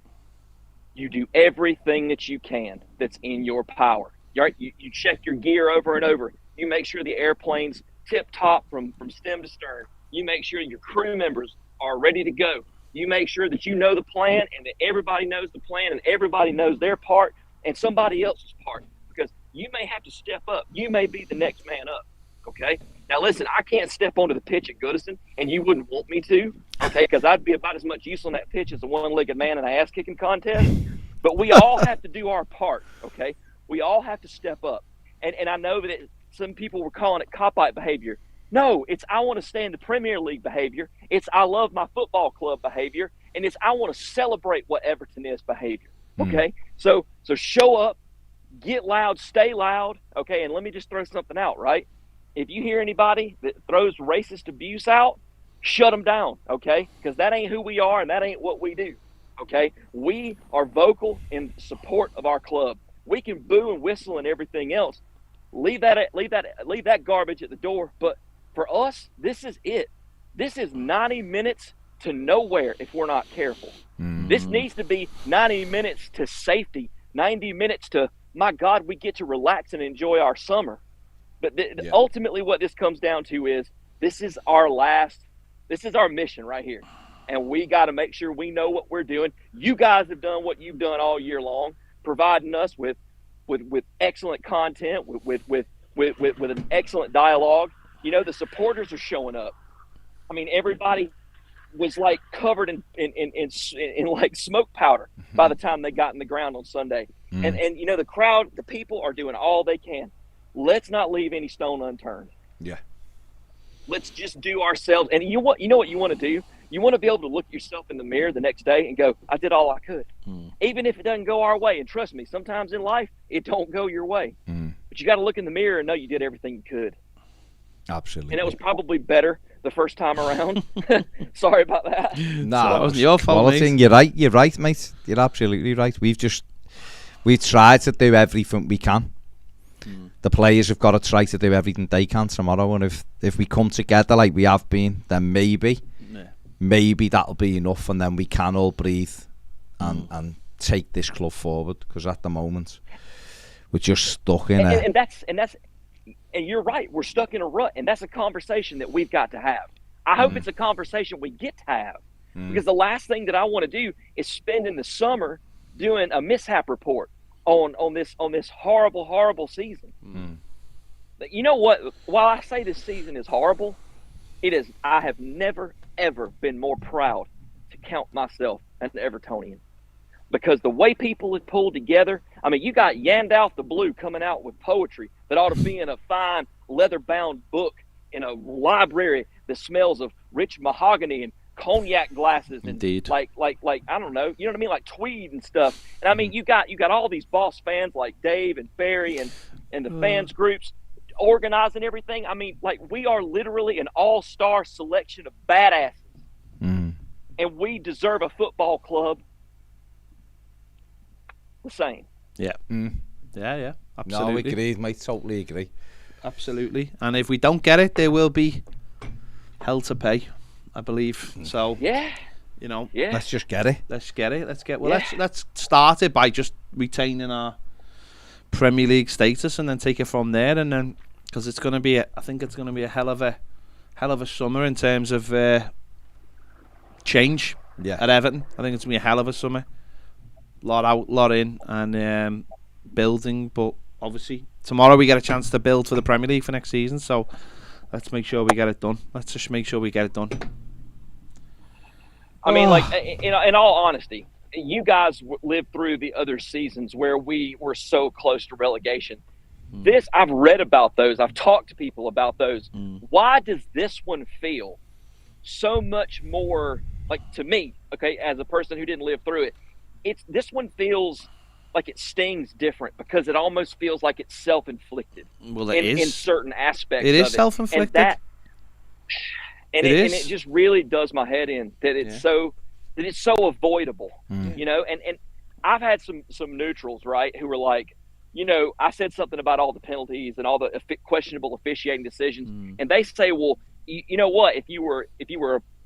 You do everything that you can that's in your power. Right? You check your gear over and over. You make sure the airplane's tip-top from stem to stern. You make sure your crew members are ready to go. You make sure that you know the plan and that everybody knows the plan and everybody knows their part and somebody else's part, because you may have to step up. You may be the next man up, okay? Now, listen, I can't step onto the pitch at Goodison, and you wouldn't want me to, okay, because I'd be about as much use on that pitch as a one-legged man in an ass-kicking contest. But we all have to do our part, okay? We all have to step up. And I know that some people were calling it cop-out behavior. No, it's I want to stay in the Premier League behavior. It's I love my football club behavior. And it's I want to celebrate what Everton is behavior, okay? So show up, get loud, stay loud, okay? And let me just throw something out, right? If you hear anybody that throws racist abuse out, shut them down, okay? Because that ain't who we are and that ain't what we do, okay? We are vocal in support of our club. We can boo and whistle and everything else. Leave that garbage at the door. But for us, this is it. This is 90 minutes to nowhere if we're not careful. This needs to be 90 minutes to safety, 90 minutes to, my God, we get to relax and enjoy our summer. But ultimately what this comes down to is this is our mission right here. And we got to make sure we know what we're doing. You guys have done what you've done all year long, providing us with excellent content, with an excellent dialogue. The supporters are showing up. I mean, everybody was like covered in like smoke powder by the time they got in the ground on Sunday. And the crowd, the people are doing all they can. Let's not leave any stone unturned. Yeah. Let's just do ourselves. And you know what you want to do? You want to be able to look yourself in the mirror the next day and go, I did all I could. Even if it doesn't go our way. And trust me, sometimes in life, it don't go your way. But you got to look in the mirror and know you did everything you could. Absolutely. And it was probably better the first time around. Sorry about that. No, that wasn't your fault, mate. You're right, mate. You're absolutely right. We've tried to do everything we can. The players have got to try to do everything they can tomorrow, and if we come together like we have been, then maybe that'll be enough, and then we can all breathe and take this club forward. Because at the moment, we're just stuck in and you're right. We're stuck in a rut, and that's a conversation that we've got to have. I hope it's a conversation we get to have, because the last thing that I want to do is spending the summer doing a mishap report on this horrible season. But you know what? While I say this season is horrible, I have never ever been more proud to count myself as an Evertonian, because the way people have pulled together. I mean, you got Yandalf the Blue coming out with poetry that ought to be in a fine leather-bound book in a library that smells of rich mahogany and cognac glasses and Indeed. like I don't know, you know what I mean, like tweed and stuff. And I mean, you got all these boss fans like Dave and Barry and the fans groups organizing everything. I mean, like, we are literally an all-star selection of badasses, and we deserve a football club the same. Yeah. Yeah, absolutely. No, we agree, mate. Totally agree. Absolutely. And if we don't get it, there will be hell to pay, I believe. So Let's just get it. Let's start it by just retaining our Premier League status, and then take it from there. And then, because it's going to be, I think it's going to be a hell of a summer in terms of change at Everton. I think it's going to be a hell of a summer. Lot out, lot in, and building. But obviously, tomorrow we get a chance to build for the Premier League for next season. So let's make sure we get it done. Let's just make sure we get it done. I mean, like, in all honesty, you guys lived through the other seasons where we were so close to relegation. This, I've read about those. I've talked to people about those. Why does this one feel so much more like, to me, okay, as a person who didn't live through it, this one feels like it stings different because it almost feels like it's self-inflicted. Well, it is in certain aspects. It is of it. self-inflicted. And it just really does my head in that it's so avoidable, you know. And I've had some neutrals, right, who were like, you know, I said something about all the penalties and all the questionable officiating decisions, and they say, well, you know what? If you were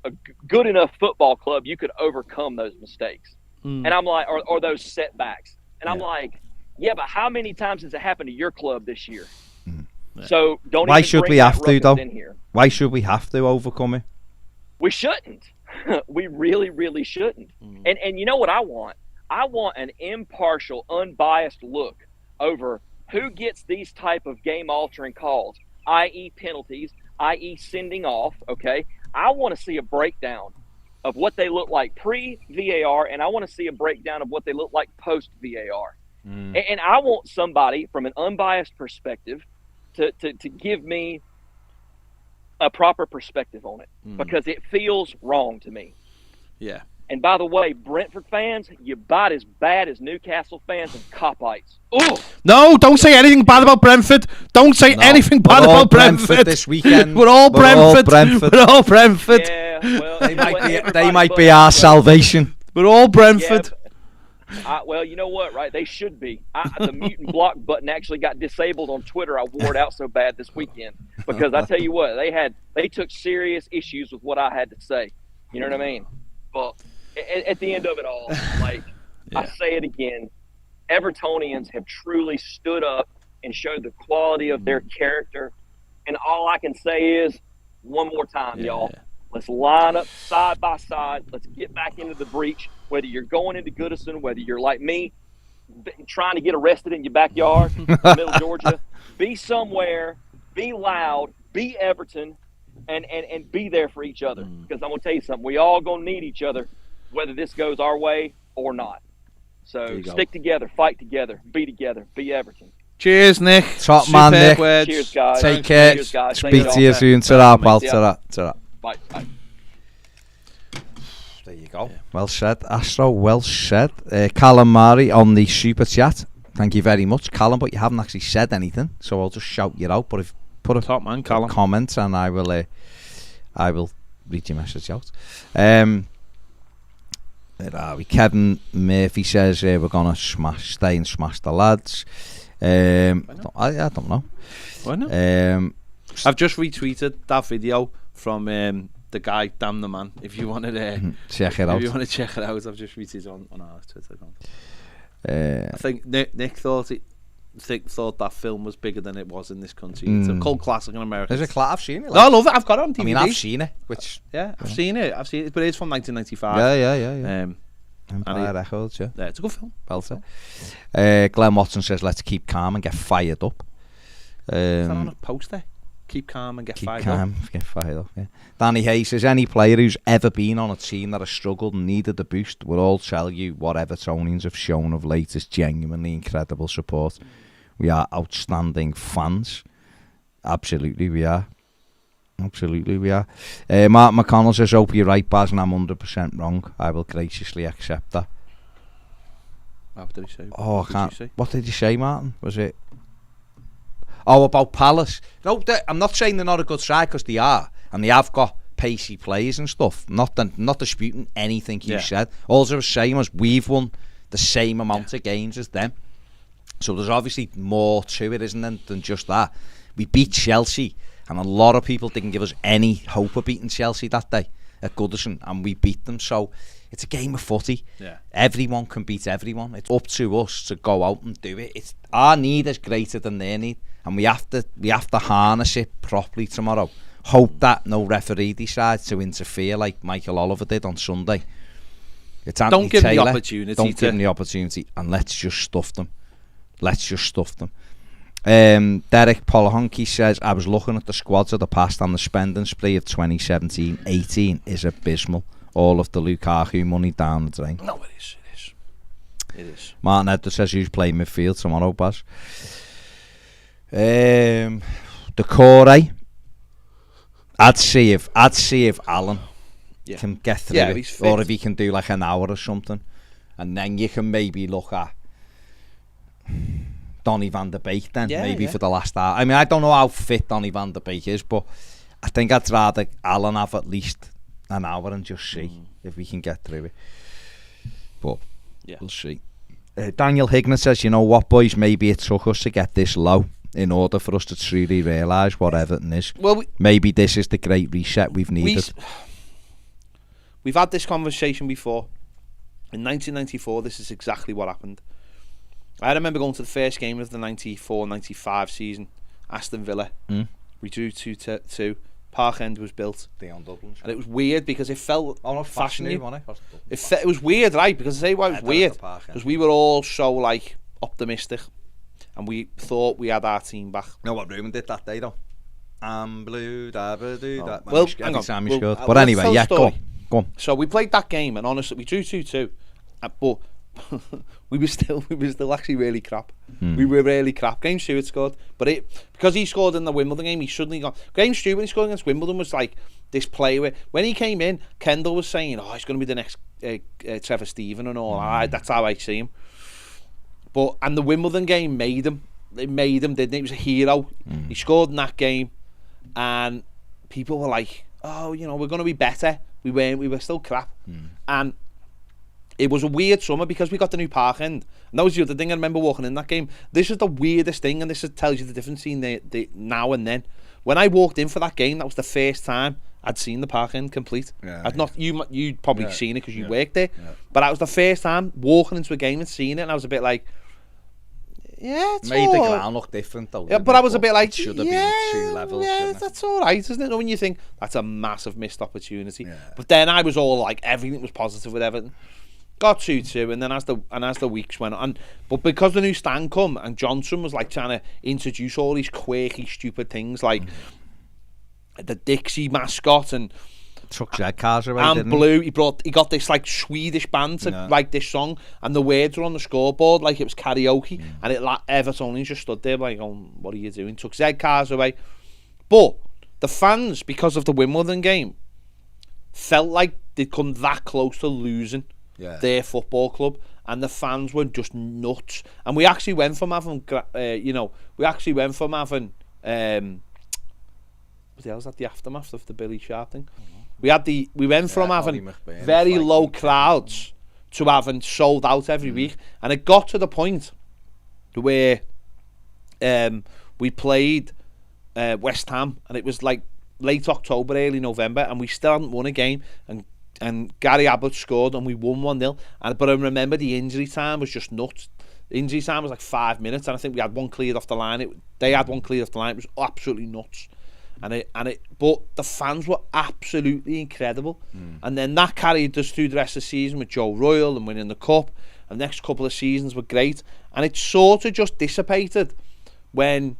a good enough football club, you could overcome those mistakes. And I'm like, or those setbacks. And I'm like, yeah, but how many times has it happened to your club this year? So don't. Why even should bring we that have to ruckus though? in here. Why should we have to overcome it? We shouldn't. We really, really shouldn't. And you know what I want? I want an impartial, unbiased look over who gets these type of game-altering calls, i.e. penalties, i.e. sending off, okay? I want to see a breakdown of what they look like pre-VAR, and I want to see a breakdown of what they look like post-VAR. And I want somebody from an unbiased perspective to give me a proper perspective on it, because it feels wrong to me. Yeah. And by the way, Brentford fans, you bite as bad as Newcastle fans and Copites. Ooh. No, don't say anything bad about Brentford. Don't say anything bad about Brentford this weekend. We're all Brentford. We're all Brentford. Yeah, well, They might be our salvation. We're all Brentford. Well, you know what, right? They should be. The mutant block button actually got disabled on Twitter. I wore it out so bad this weekend because I tell you what, they took serious issues with what I had to say. You know what I mean? But at the end of it all, like I say it again, Evertonians have truly stood up and showed the quality of their character. And all I can say is, one more time, y'all. Let's line up side by side. Let's get back into the breach. Whether you're going into Goodison, whether you're like me, trying to get arrested in your backyard in Middle Georgia, be somewhere, be loud, be Everton, and be there for each other. Because I'm going to tell you something. We all going to need each other, whether this goes our way or not. So stick together, fight together, be Everton. Cheers, Nick. Top man, Nick. Words. Cheers, guys. Take care. Cheers, guys. Speak to you soon. Ta-ra, pal. Ta-ra. Bye. There you go. Well said, Astro. Well said. Callum Murray on the super chat. Thank you very much, Callum. But you haven't actually said anything, so I'll just shout you out. But if put a top man, Callum, comment, and I will read your message out. Where are we? Kevin Murphy says we're gonna stay and smash the lads. I don't know. Why not? I've just retweeted that video from the guy, Damn the Man. If you want to check it out. If you want to check it out, I've just retweeted on our Twitter account. I think Nick thought that film was bigger than it was in this country. It's a cult classic in America. There's a I've seen it. No, I love it. I've got it on DVD. I mean, I've seen it. I've seen it, but it's from 1995. Yeah. Empire Records, yeah. It's a good film. Belter. Glenn Watson says, let's keep calm and get fired up. Is that on a poster? Keep calm and get fired up. Get fired up, yeah. Danny Hayes says, any player who's ever been on a team that has struggled and needed a boost will all tell you what Evertonians have shown of late is genuinely incredible support. We are outstanding fans. Absolutely we are. Mark McConnell says, hope you're right, Baz, and I'm 100% wrong. I will graciously accept that. What did he say? What did he say, Martin? Was it? Oh, about Palace. No, I'm not saying they're not a good side, because they are, and they have got pacey players and stuff. Not disputing anything you said. All I was saying was we've won the same amount of games as them. So there's obviously more to it, isn't there, than just that. We beat Chelsea, and a lot of people didn't give us any hope of beating Chelsea that day at Goodison, and we beat them. So it's a game of footy. Everyone can beat everyone. It's up to us to go out and do it. Our need is greater than their need, and we have to harness it properly tomorrow. Hope that no referee decides to interfere like Michael Oliver did on Sunday. It's Anthony Don't give Taylor. them the opportunity. Don't give them the opportunity, and let's just stuff them. Derek Polahonki says, I was looking at the squads of the past, and the spending spree of 2017-18 is abysmal. All of the Lukaku money down the drain. No, it is. It is. Martin Edwards says who's playing midfield tomorrow, Baz. The core, I'd see if Alan can get through it, he's fit. or if he can do like an hour or something, and then you can maybe look at Donny van der Beek then, for the last hour. I mean, I don't know how fit Donny van der Beek is, but I think I'd rather Alan have at least an hour and just see if we can get through it. But we'll see. Daniel Hignett says, you know what, boys, maybe it took us to get this low in order for us to truly realise what Everton is. Well, maybe this is the great reset we've needed. We've had this conversation before. In 1994, this is exactly what happened. I remember going to the first game of the 94-95 season, Aston Villa. We drew 2-2. Parkend was built. And it was weird because it felt fashionable. It was weird, right? Because I say why it was weird. Because we were all so like optimistic. And we thought we had our team back. You know what Ruben did that day though? I'm blue, that. Well, every time he scored. But anyway, go on. So we played that game, and honestly, we drew 2-2. But we were still actually really crap. We were really crap. Graham Stewart scored, but because he scored in the Wimbledon game, he suddenly got. Graham Stewart, when he scored against Wimbledon, was like this play where when he came in, Kendall was saying, "Oh, he's going to be the next Trevor Steven and all." That's how I see him. And the Wimbledon game made him. It made him, didn't it? He was a hero. He scored in that game, and people were like, "Oh, you know, we're going to be better." We weren't. We were still crap, and it was a weird summer because we got the new Parkend. And that was the other thing I remember walking in that game. This is the weirdest thing, and this tells you the difference between the now and then. When I walked in for that game, that was the first time I'd seen the Parkend complete. You'd probably seen it because you worked there. But that was the first time walking into a game and seeing it, and I was a bit like, it's made the ground look different though. Yeah, but I was a bit like, should have been 2 levels. Yeah, that's all right, isn't it? When you think that's a massive missed opportunity. But then I was all like, everything was positive with Everton. Got 2-2, and then as the weeks went on, but because the new stand come and Johnson was like trying to introduce all these quirky, stupid things like the Dixie mascot and took Z cars away, and didn't Blue. He got this like Swedish band to write this song, and the words were on the scoreboard like it was karaoke, and Evertonians just stood there like, "Oh, what are you doing?" Took Z cars away, but the fans, because of the Wimbledon game, felt like they'd come that close to losing their football club, and the fans were just nuts. And we actually went from having, what the hell's that? The aftermath of the Billy Sharp thing. We went from having very low crowds to having sold out every week, and it got to the point where we played West Ham, and it was like late October, early November, and we still hadn't won a game, and Gary Ablett scored and we won 1-0. But I remember the injury time was just nuts. The injury time was like 5 minutes, and I think we had one cleared off the line. They had one cleared off the line. It was absolutely nuts. But the fans were absolutely incredible. And then that carried us through the rest of the season with Joe Royle and winning the cup. And the next couple of seasons were great. And it sort of just dissipated when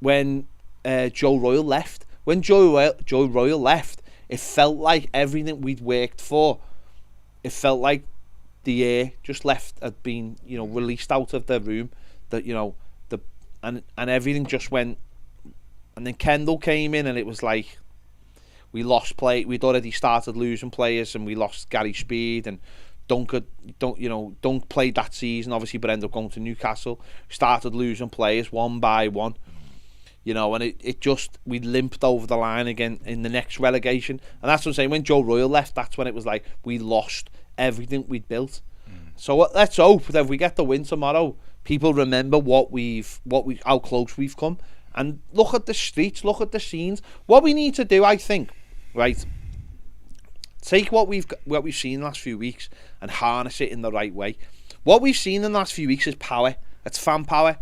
Joe Royle left. When Joe Royle left, it felt like everything we'd worked for, it felt like the air just had been, released out of the room. That, and everything just went. And then Kendall came in, and it was like we lost play. We'd already started losing players, and we lost Gary Speed, and Dunk played that season, obviously, but ended up going to Newcastle. Started losing players one by one. And it just, we limped over the line again in the next relegation. And that's what I'm saying, when Joe Royle left, that's when it was like we lost everything we'd built. So let's hope that if we get the win tomorrow, people remember how close we've come. And look at the streets, look at the scenes. What we need to do, I think, right, take what we've seen in the last few weeks and harness it in the right way. What we've seen in the last few weeks is power. It's fan power.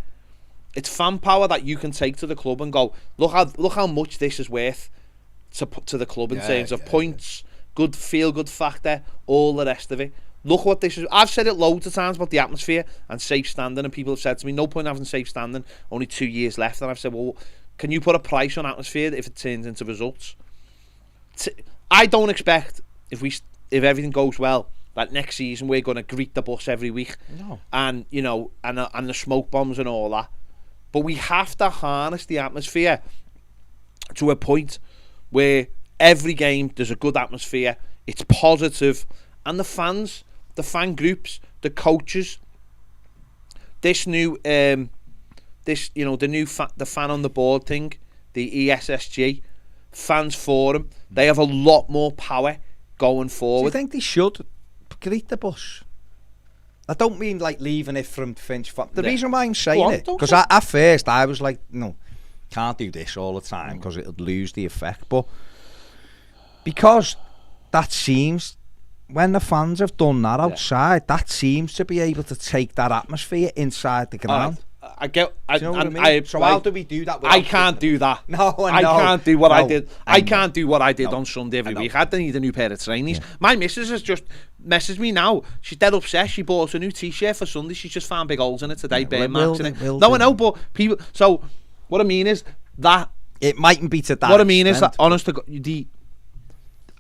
It's fan power that you can take to the club and go, look how much this is worth to the club in terms of points, good feel-good factor, all the rest of it. Look what this is. I've said it loads of times about the atmosphere and safe standing, and people have said to me, no point having safe standing, only 2 years left. And I've said, well, can you put a price on atmosphere if it turns into results? I don't expect, if everything goes well, that next season we're going to greet the bus every week. No. And, you know, and the smoke bombs and all that. But we have to harness the atmosphere to a point where every game there's a good atmosphere, it's positive, and the fans, the fan groups, the coaches, this new, the fan on the board thing, the ESSG, fans forum, they have a lot more power going forward. Do you think they should greet the bus? I don't mean like leaving it from Finch. The reason why I'm saying it, because at first I was like, no, can't do this all the time because it'll lose the effect. But because that seems, when the fans have done that outside, that seems to be able to take that atmosphere inside the ground. I get. Do you know what I mean? So how do we do that? I can't do that. No, I can't do what I did. I can't do what I did on Sunday every week. I don't need a new pair of trainees. My missus has just messaged me now. She's dead upset. She bought a new T-shirt for Sunday. She's just found big holes in it today, bare marks in it. No, I know, but people. So what I mean is that it mightn't be to that. What I mean is that, honest to God,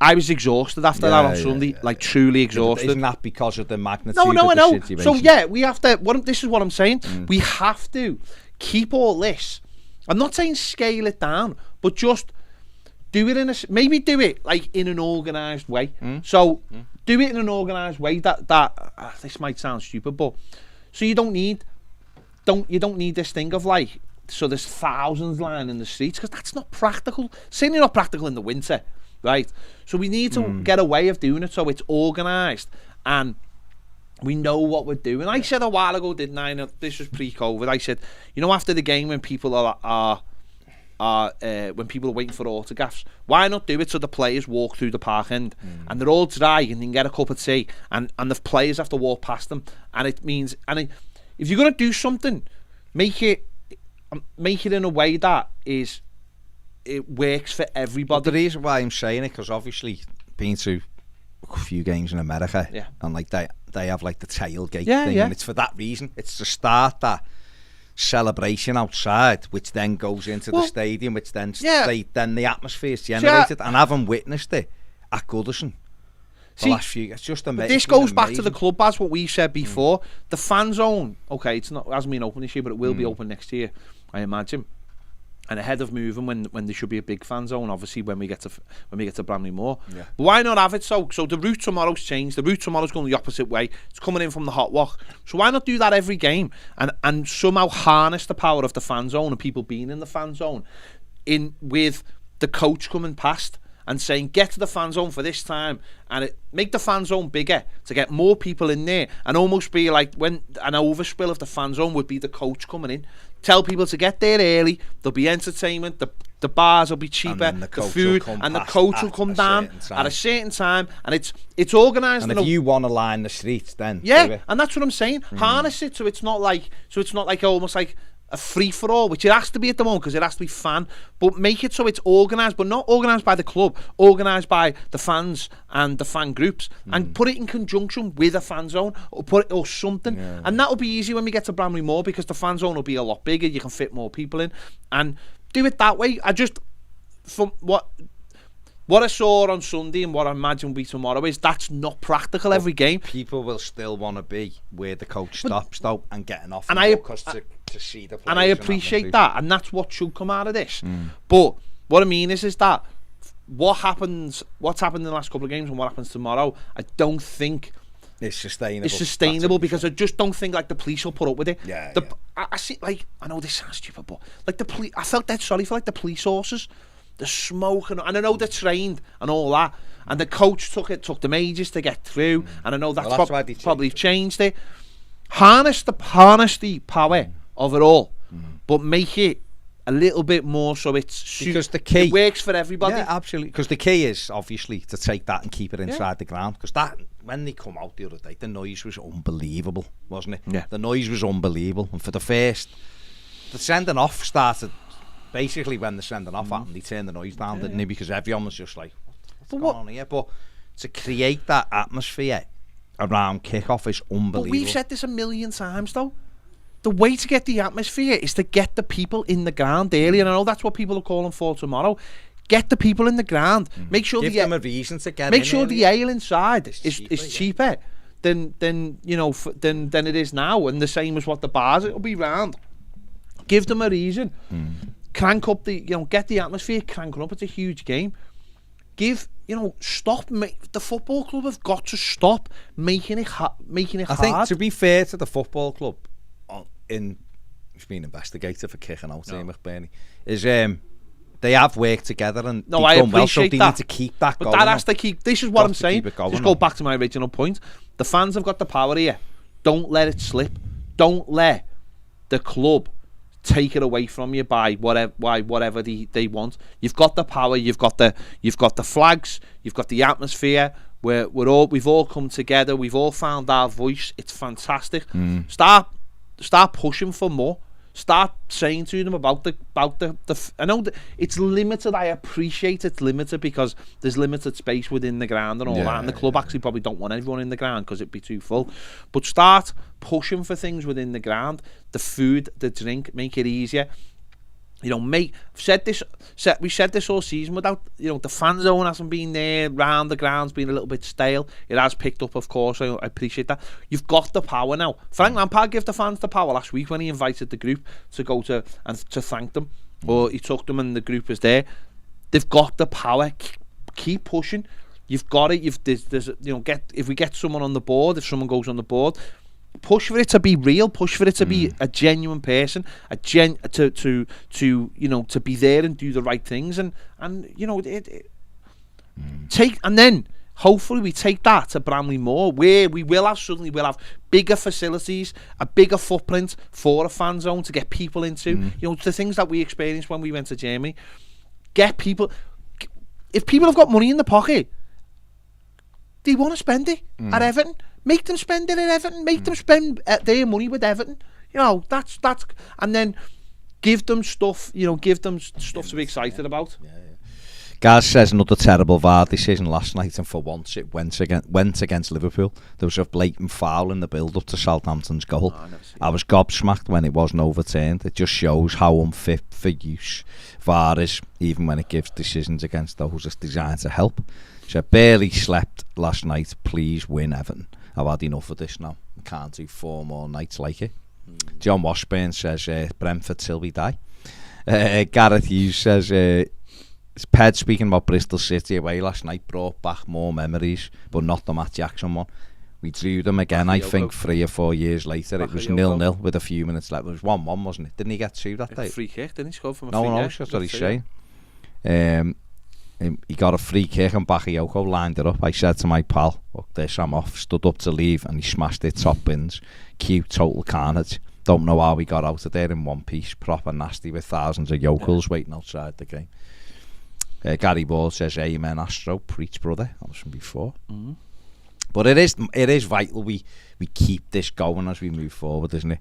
I was exhausted after that on Sunday, like truly exhausted. Isn't that because of the magnitude of the situation? So yeah, we have to. This is what I'm saying. We have to keep all this. I'm not saying scale it down, but just do it maybe do it like in an organised way. So do it in an organised way. That this might sound stupid, but so you don't need this thing of like, so there's thousands lying in the streets, because that's not practical. Certainly not practical in the winter. Right, so we need to get a way of doing it so it's organised and we know what we're doing. I said a while ago, didn't I? This was pre-COVID. I said, you know, after the game when people are when people are waiting for autographs, why not do it so the players walk through the park end and they're all dry and they can get a cup of tea and the players have to walk past them, and it means, and if you're gonna do something, make it in a way that is. It works for everybody. But the reason why I'm saying it, because obviously been to a few games in America, and like they have like the tailgate thing, and it's for that reason. It's to start that celebration outside, which then goes into the stadium, which then then the atmosphere is generated. And having witnessed it at Goodison, the last few, it's just amazing. This goes back to the club, as what we said before. The fan zone, okay, it hasn't been open this year, but it will be open next year, I imagine. And ahead of moving when there should be a big fan zone, obviously when we get to Bramley Moor. Yeah. But why not have it so the route tomorrow's changed. The route tomorrow's going the opposite way. It's coming in from the hot walk. So why not do that every game and somehow harness the power of the fan zone and people being in the fan zone, in with the coach coming past and saying, get to the fan zone for this time, and make the fan zone bigger to get more people in there, and almost be like when an overspill of the fan zone would be the coach coming in. Tell people to get there early. There'll be entertainment. The bars will be cheaper. The food and the coach will come down at a certain time, and it's organised. And if you want to line the streets, then and that's what I'm saying. Harness it so it's not like almost like a free for all, which it has to be at the moment because it has to be fan. But make it so it's organised, but not organised by the club, organised by the fans and the fan groups, and put it in conjunction with a fan zone or something. And that'll be easy when we get to Bramley Moor because the fan zone will be a lot bigger. You can fit more people in and do it that way. From what I saw on Sunday and what I imagine will be tomorrow is that's not practical every game. People will still want to be where the coach stops though and getting off to see the players. And I appreciate that, and that's what should come out of this. But what I mean is that what's happened in the last couple of games and what happens tomorrow, I don't think it's sustainable. It's sustainable because I just don't think like the police will put up with it. Yeah. I see, like, I know this sounds stupid, but like the police, I felt dead sorry for like the police horses. The smoke and I know they're trained and all that, and the coach took them ages to get through, and I know that's probably changed it. Harness the power of it all, but make it a little bit more so because the key, it works for everybody. Yeah, absolutely. Because the key is obviously to take that and keep it inside the ground. Because that, when they come out the other day, the noise was unbelievable, wasn't it? Yeah. The noise was unbelievable, and for the sending off started. Basically, when the sending off happened, they turned the noise down, didn't they? Because everyone was just like, what's going on here? But to create that atmosphere around kickoff is unbelievable. But we've said this a million times, though. The way to get the atmosphere is to get the people in the ground early, and I know that's what people are calling for tomorrow. Get the people in the ground. Make sure Give them a reason to get make in sure early. the ale inside is cheaper, cheaper than than it is now, and the same as what the bars it'll be round. Give them a reason. Crank up the get the atmosphere cranking up. It's a huge game. Stop. The football club have got to stop making it hard. I think, to be fair to the football club, who's been investigated for kicking out here, McBurney, is they have worked together and no, they've I done well, appreciate so they that. need to keep that but going. That has to keep. This is what I'm saying. Just go on. back to my original point. The fans have got the power here. Don't let it slip. Don't let the club take it away from you by whatever they want. You've got the power. You've got the flags. You've got the atmosphere. We've all come together. We've all found our voice. It's fantastic. Start pushing for more. Start saying to them about the I know that it's limited. I appreciate it's limited because there's limited space within the ground and all that, and the club actually probably don't want everyone in the ground because it'd be too full. But start pushing for things within the ground, the food, the drink, make it easier. We said this all season without, the fan zone hasn't been there, round the ground's been a little bit stale. It has picked up, of course, I appreciate that. You've got the power now. Frank Lampard gave the fans the power last week when he invited the group to go to and to thank them, or he took them and the group was there. They've got the power. Keep pushing. You've got it. If we get someone on the board, if someone goes on the board, push for it to be real. Push for it to be a genuine person, to be there and do the right things, and then hopefully we take that to Bramley Moor, where we'll have bigger facilities, a bigger footprint for a fan zone to get people into. The things that we experienced when we went to Germany. Get people. If people have got money in the pocket, they want to spend it at Everton. Make them spend it at Everton. Make them spend their money with Everton. That's and then give them stuff. Give them stuff to be excited about. Gaz says another terrible VAR decision last night, and for once it went against Liverpool. There was a blatant foul in the build-up to Southampton's goal. I was gobsmacked when it wasn't overturned. It just shows how unfit for use VAR is, even when it gives decisions against those it's designed to help. So I barely slept last night. Please win, Everton. I've had enough of this now. I can't do 4 more nights like it. John Washburn says Brentford till we die. Gareth Hughes says Ped speaking about Bristol City away last night brought back more memories, but not the Matt Jackson one. We drew them again, I think, 3 or 4 years later. It was 0-0 with a few minutes left. It was 1-1, wasn't it? Didn't he get 2 that day? Free kick, didn't he score from a free kick? No, that's what he's saying. He got a free kick and Bakayoko lined it up. I said to my pal, look this, I'm off. Stood up to leave and he smashed it top bins. Cute, total carnage. Don't know how we got out of there in one piece. Proper nasty with thousands of yokels waiting outside the game. Gary Ball says, amen Astro, preach brother. That was from before. But it is vital we keep this going as we move forward, isn't it?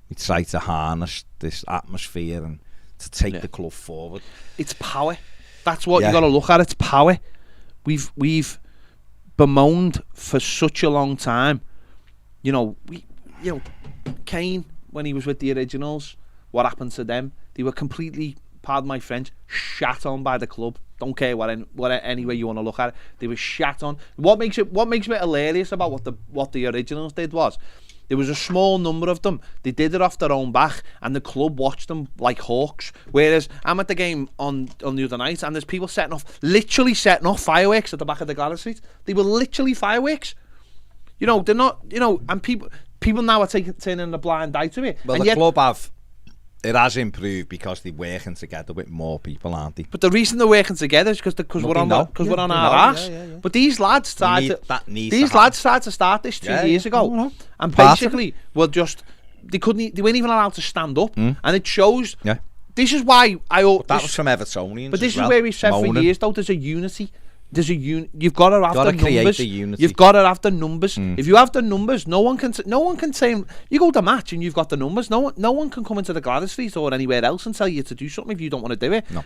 We try to harness this atmosphere and to take the club forward. It's power. That's what you got to look at. It's power. We've bemoaned for such a long time. Kane, when he was with the originals, what happened to them? They were completely, pardon my French, shat on by the club. Don't care what any way you want to look at it. They were shat on. What makes it hilarious about what the originals did was, there was a small number of them. They did it off their own back, and the club watched them like hawks. Whereas I'm at the game on the other night, and there's people literally setting off fireworks at the back of the Gladys Street. They were literally fireworks. They're not. And people now are turning a blind eye to it. Well, and the club it has improved because they're working together with more people, aren't they? But the reason they're working together is because we're on our arse. But these lads started to start this 2 years ago, and basically they weren't even allowed to stand up, and it shows. Yeah. This is why that was from Evertonians. But this is where we said for years, though, there's a unity. You've got to have the numbers. You've got to have the numbers. If you have the numbers, no one can say you go to match and you've got the numbers. No one can come into the Gladys Street or anywhere else and tell you to do something if you don't want to do it. No.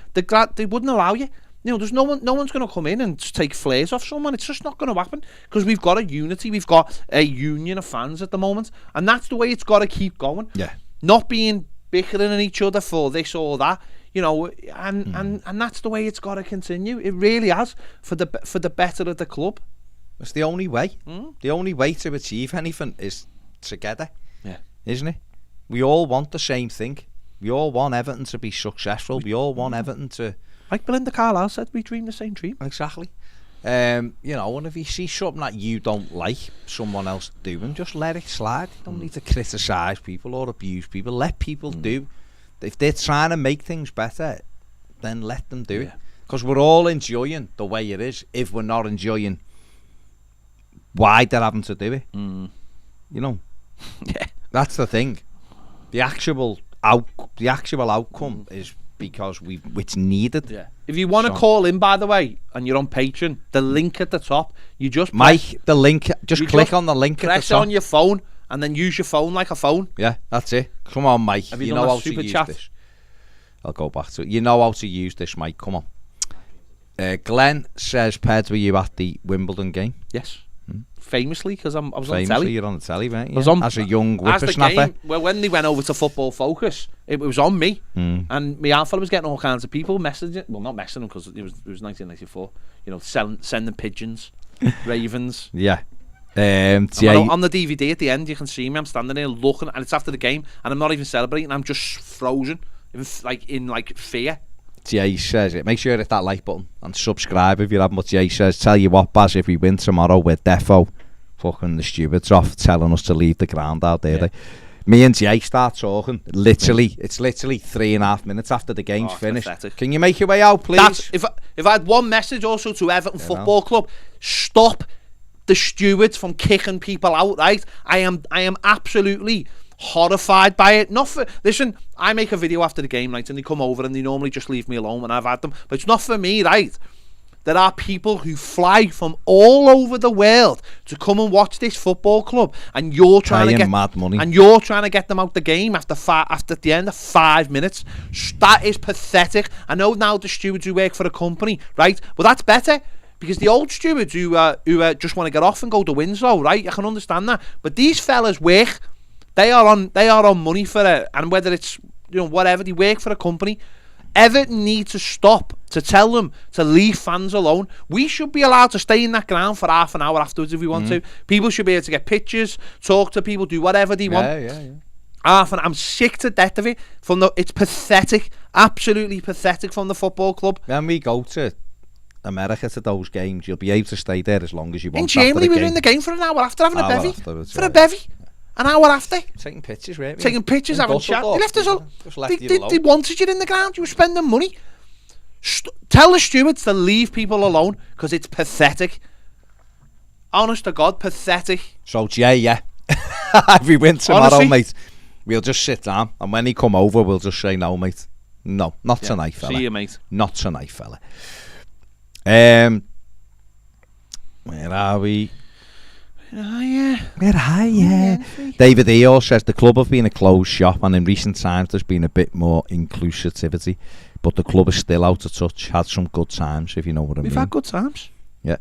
They wouldn't allow you. There's no one's going to come in and take flares off someone. It's just not going to happen because we've got a unity. We've got a union of fans at the moment, and that's the way it's got to keep going. Yeah. Not being bickering at each other for this or that. you know, and that's the way it's got to continue. It really has, for the better of the club. It's the only way. The only way to achieve anything is together, isn't it? We all want the same thing. We all want Everton to be successful. We all want Everton to... Like Belinda Carlisle said, we dream the same dream. Exactly. You know, and if you see something that you don't like someone else doing, just let it slide. You don't need to criticise people or abuse people. Let people do. If they're trying to make things better, then let them do it. Because we're all enjoying the way it is. If we're not enjoying why they're having to do it, you know, that's the thing. The actual outcome is because it's needed. Yeah. If you want to call in, by the way, and you're on Patreon, the link at the top, you just the link. Just click on the link at the top. Press on your phone, and then use your phone like a phone. Yeah, that's it. Come on, Mike. Have you know done how a super to use chat? this. I'll go back to it. You know how to use this, Mike. Come on. Glenn says, Ped, were you at the Wimbledon game? Yes. Famously, because I was Famously, on telly. You're on the telly, weren't you? I was on, as a young whippersnapper. As the game, well, when they went over to Football Focus, it was on me. And my alpha was getting all kinds of people messaging. Well, not messaging them, because it was 1994. You know, sending pigeons, ravens. Yeah. On the DVD at the end, you can see me. I'm standing there looking, and it's after the game, and I'm not even celebrating. I'm just frozen, in fear. Jay says it. Make sure you hit that like button and subscribe if you haven't. But Jay says, tell you what, Baz, if we win tomorrow, we're defo fucking the stewards off telling us to leave the ground out there. Yeah. Me and Jay start talking. It's literally 3.5 minutes after the game's finished. Pathetic. Can you make your way out, please? If I had one message also to Everton Football Club, stop the stewards from kicking people out. Right? I am absolutely horrified by it. Listen, I make a video after the game, right, and they come over and they normally just leave me alone when I've had them, but it's not for me, right? There are people who fly from all over the world to come and watch this football club, and you're trying to get mad money, and you're trying to get them out the game after the end of 5 minutes. That is pathetic. I know now the stewards who work for the company, right? But that's better, because the old stewards who just want to get off and go to Winslow, right? I can understand that, but these fellas work. They are on money for it, and whether it's, you know, whatever, they work for a company. Everton need to stop to tell them to leave fans alone. We should be allowed to stay in that ground for half an hour afterwards if we want to. People should be able to get pictures, talk to people, do whatever they want. I'm sick to death of it. It's pathetic, absolutely pathetic from the football club. When we go to America to those games, you'll be able to stay there as long as you want. In Germany, we were in the game for an hour after having a bevy. For a bevy. An hour after. Taking pictures, right? Taking pictures, having chat. They left us all. They wanted you in the ground. You were spending money. Tell the stewards to leave people alone, because it's pathetic. Honest to God, pathetic. So, yeah. If we win tomorrow, mate, we'll just sit down, and when he come over, we'll just say, no, mate. No, not tonight, fella. See you, mate. Not tonight, fella. Where are we? David Eeyore says the club have been a closed shop, and in recent times there's been a bit more inclusivity, but the club is still out of touch. Had some good times, if you know what I mean. We've had good times. Yeah.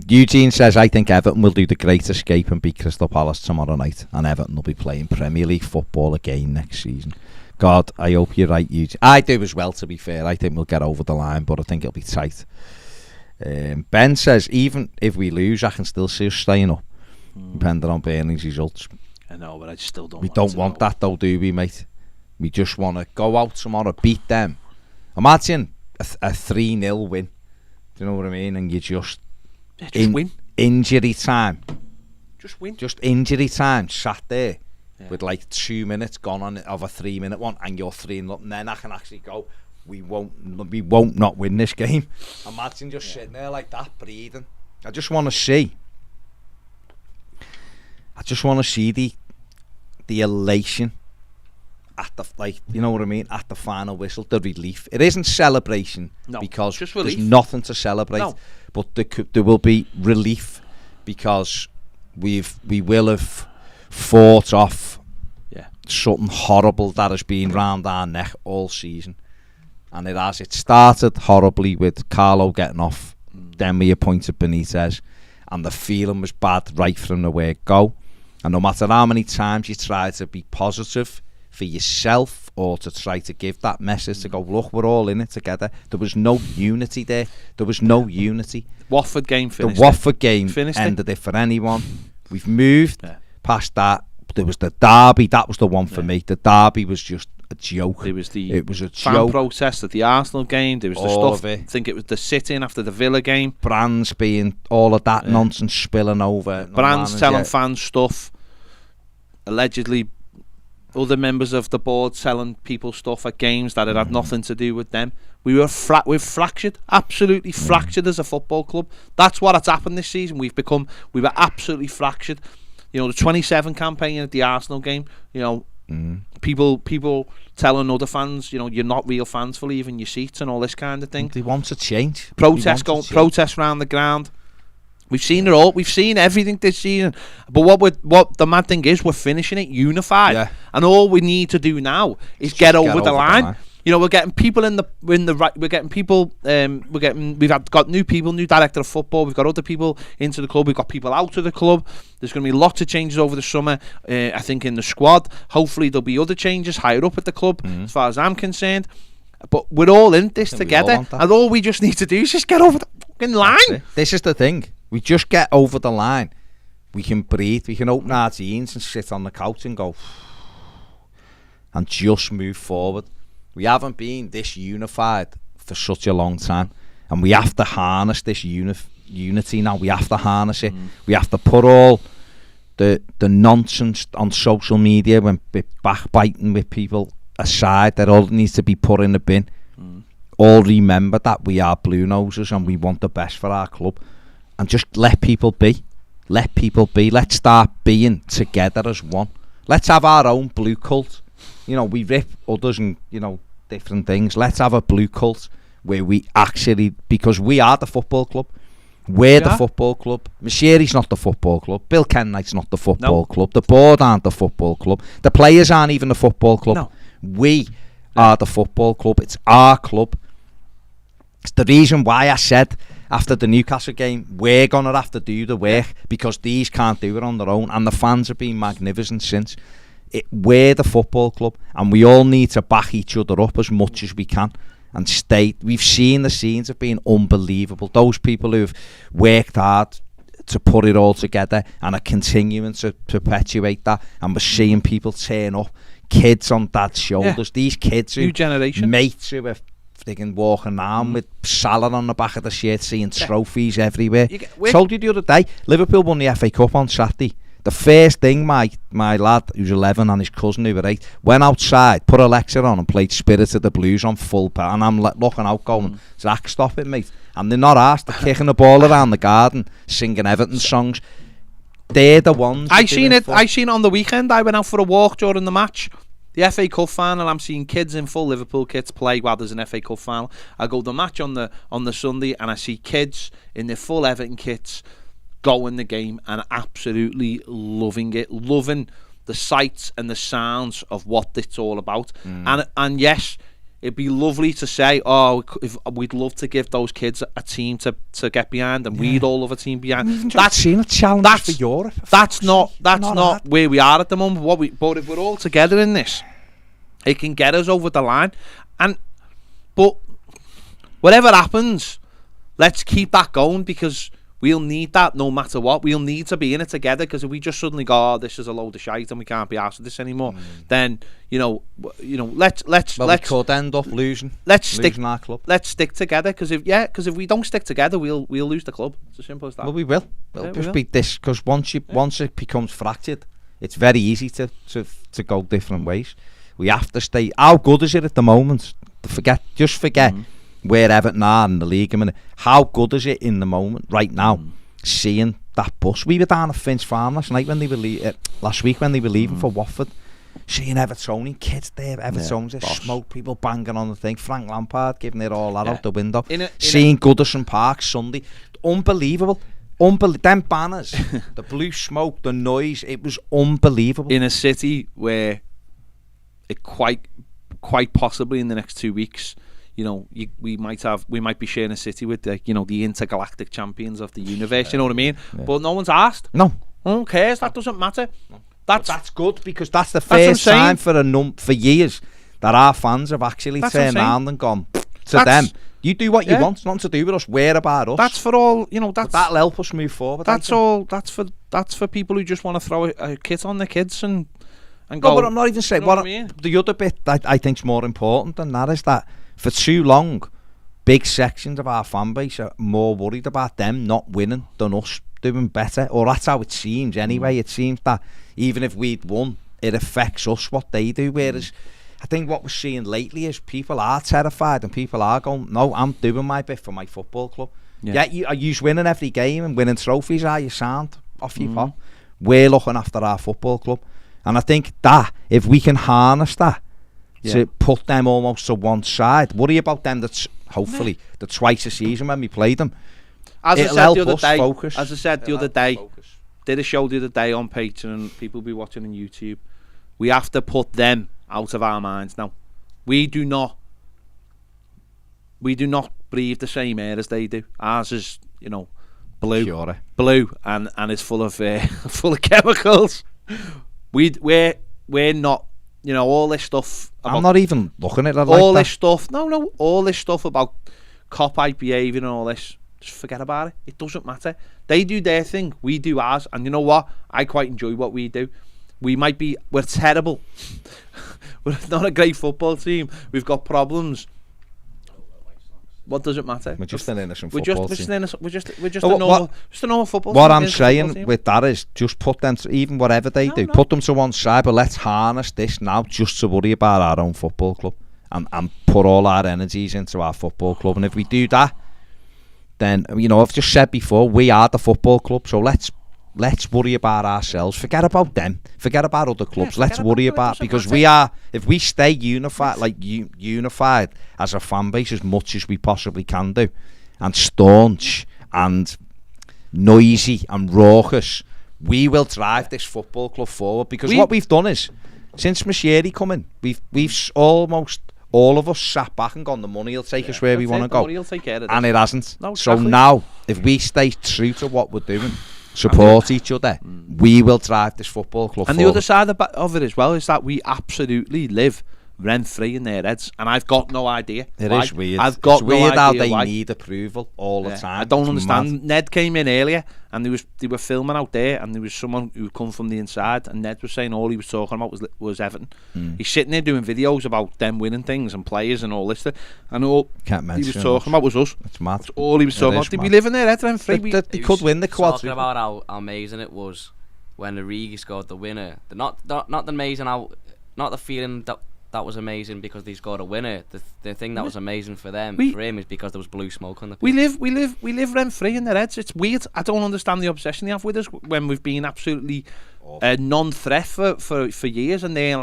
Eugene says, I think Everton will do the great escape and beat Crystal Palace tomorrow night, and Everton will be playing Premier League football again next season. God, I hope you're right, Eugene. I do as well, to be fair. I think we'll get over the line, but I think it'll be tight. Ben says, even if we lose, I can still see us staying up, depending on Burnley's results. I know, but I still don't. We don't want that, though, do we, mate? We just want to go out tomorrow, beat them. Imagine a 3-0 win. Do you know what I mean? And you just win. Injury time. Just win. Just injury time. Sat there with like 2 minutes gone on of a 3-minute one, and you're 3-0, and then I can actually go, we won't not win this game. Imagine just sitting there like that, breathing. I just want to see the elation at the, like, you know what I mean, at the final whistle, the relief. It isn't celebration, because there's nothing to celebrate, but there will be relief, because we will have fought off something horrible that has been round our neck all season. And it started horribly with Carlo getting off, then we appointed Benitez, and the feeling was bad right from the word go. And no matter how many times you try to be positive for yourself or to try to give that message to go, look, we're all in it together. There was no unity there. There was no unity. Watford game finished. The Watford game ended it for anyone. We've moved past that. There was the derby. That was the one for me. The derby was just a joke. It was a fan joke. Protest at the Arsenal game. There was the all stuff. of it. I think it was the sit-in after the Villa game. Brands being all of that nonsense spilling over. Brands telling fans stuff. Allegedly, other members of the board selling people stuff at games that it had nothing to do with them. We're fractured, absolutely fractured as a football club. That's what has happened this season. We were absolutely fractured. You know, the 27 campaign at the Arsenal game, you know, people telling other fans, you know, you're not real fans for leaving your seats and all this kind of thing. They want to change. Protests around the ground. We've seen it all. We've seen everything this season. But what the mad thing is, we're finishing it unified. Yeah. And all we need to do now is get over the line. You know, we're getting people in the right. We're getting people. We've got new people, new director of football. We've got other people into the club. We've got people out of the club. There's going to be lots of changes over the summer. I think in the squad. Hopefully there'll be other changes higher up at the club, as far as I'm concerned. But we're all in this together, and all we just need to do is just get over the fucking line. This is the thing. We just get over the line. We can breathe. We can open our jeans and sit on the couch and go, and just move forward. We haven't been this unified for such a long time, and we have to harness this unity now. We have to harness it. We have to put all the nonsense on social media when we're backbiting with people aside. That all needs to be put in the bin. All remember that we are blue noses and we want the best for our club, and just let people be. Let people be. Let's start being together as one. Let's have our own blue cult. You know, we rip others and, you know, different things. Let's have a blue cult where we actually, because we are the football club. We're the football club. Mashiri's not the football club. Bill Kenwright's not the football club. The board aren't the football club. The players aren't even the football club. No. We are the football club. It's our club. It's the reason why I said after the Newcastle game, we're going to have to do the work because these can't do it on their own, and the fans have been magnificent since. We're the football club, and we all need to back each other up as much as we can and stay. We've seen the scenes have been unbelievable. Those people who've worked hard to put it all together and are continuing to perpetuate that, and we're seeing people turn up, kids on dad's shoulders. These kids, new generation mates who are freaking walking around with Salah on the back of the shirt, seeing trophies everywhere. Told you the other day, Liverpool won the FA Cup on Saturday. The first thing my lad, who's 11, and his cousin, who were 8, went outside, put Alexa on and played Spirit of the Blues on full power. And I'm looking out going, Zach, stop it, mate. And they're not asked. They're kicking the ball around the garden, singing Everton songs. They're the ones. I seen it on the weekend. I went out for a walk during the match. The FA Cup final, I'm seeing kids in full Liverpool kits play while there's an FA Cup final. I go to the match on the Sunday and I see kids in their full Everton kits going the game and absolutely loving it, loving the sights and the sounds of what it's all about. And yes, it'd be lovely to say, we'd love to give those kids a team to get behind, and we'd all love a team behind. That's seen a challenge for Europe. That's not where we are at the moment. But if we're all together in this, it can get us over the line. But whatever happens, let's keep that going, because we'll need that no matter what. We'll need to be in it together, because if we just suddenly go, this is a load of shite and we can't be arsed with this anymore, then let's we could end up losing our club. Let's stick together, because if we don't stick together, we'll lose the club. It's as simple as that. Well, we will. It'll just be this, because once it becomes fractured, it's very easy to go different ways. We have to stay. How good is it at the moment? Forget where Everton are in the league. I mean, how good is it in the moment right now? Seeing that bus. We were down at Finch Farm last week when they were leaving for Watford. Seeing Evertonian kids there, Evertonians, smoke, people banging on the thing. Frank Lampard giving it all out the window. Seeing Goodison Park Sunday, unbelievable. Them banners, the blue smoke, the noise, it was unbelievable. In a city where it quite possibly in the next 2 weeks, we might be sharing a city with the intergalactic champions of the universe. You know what I mean? Yeah. But no one's asked. No one cares. That doesn't matter. No. That's good, because that's the first time for years that our fans have actually turned around and gone to them. You do what you want. It's nothing to do with us. We're about us. That's for all, you know. That'll help us move forward. That's all. That's for people who just want to throw a kit on their kids and go. No, but I'm not even saying. You know what I mean? The other bit that I think's more important than that is that for too long, big sections of our fan base are more worried about them not winning than us doing better. Or that's how it seems anyway. It seems that even if we'd won, it affects us what they do. Whereas I think what we're seeing lately is people are terrified and people are going, no, I'm doing my bit for my football club. Yeah, you winning every game and winning trophies, you sound off your pop. We're looking after our football club. And I think that, if we can harness that, to put them almost to one side, worry about them that's hopefully the twice a season when we play them. As It'll I said help the other us day, focus. As I said the other day, did a show the other day on Patreon, people will be watching on YouTube. We have to put them out of our minds now. We do not breathe the same air as they do. Ours is, you know, blue, and it's full of full of chemicals. We're not, you know, all this stuff. I'm not even looking at it like all that. This stuff. No, all this stuff about cop-out behaviour and all this. Just forget about it. It doesn't matter. They do their thing. We do ours. And you know what? I quite enjoy what we do. We're terrible. We're not a great football team. We've got problems. What does it matter? We're just an innocent football team. We're just a normal football team. What I'm saying with that is just put them to, even whatever they do, put them to one side, but let's harness this now just to worry about our own football club and put all our energies into our football club. And if we do that, then, you know, I've just said before, we are the football club, so let's worry about ourselves. Forget about them. Forget about other clubs. Let's worry about, because we are, if we stay unified, like unified as a fan base as much as we possibly can do, and staunch and noisy and raucous, we will drive this football club forward. Because what we've done is, since Mashiri come in, we've almost all of us sat back and gone, the money will take us where we want to go, and it hasn't. No, so now, if we stay true to what we're doing, support each other, we will drive this football club and forward. The other side of it as well is that we absolutely live rent-free in their heads, and I've got no idea. It is weird. I've got it's weird no idea how why. they need approval all the time. I don't It's understand. mad. Ned came in earlier, and they were filming out there, and there was someone who come from the inside, and Ned was saying all he was talking about was Everton. He's sitting there doing videos about them winning things and players and all this stuff, and all he was talking about was us. It's mad. That's all he was talking about. Did we live in their head rent-free? They could win the quad. Talking about how amazing it was when Origi scored the winner. Not the amazing how, not the feeling that was amazing because they scored a winner. The thing that was amazing for him is because there was blue smoke on the pitch. We live rent free in their heads. It's weird. I don't understand the obsession they have with us when we've been absolutely non-threat for years, and they're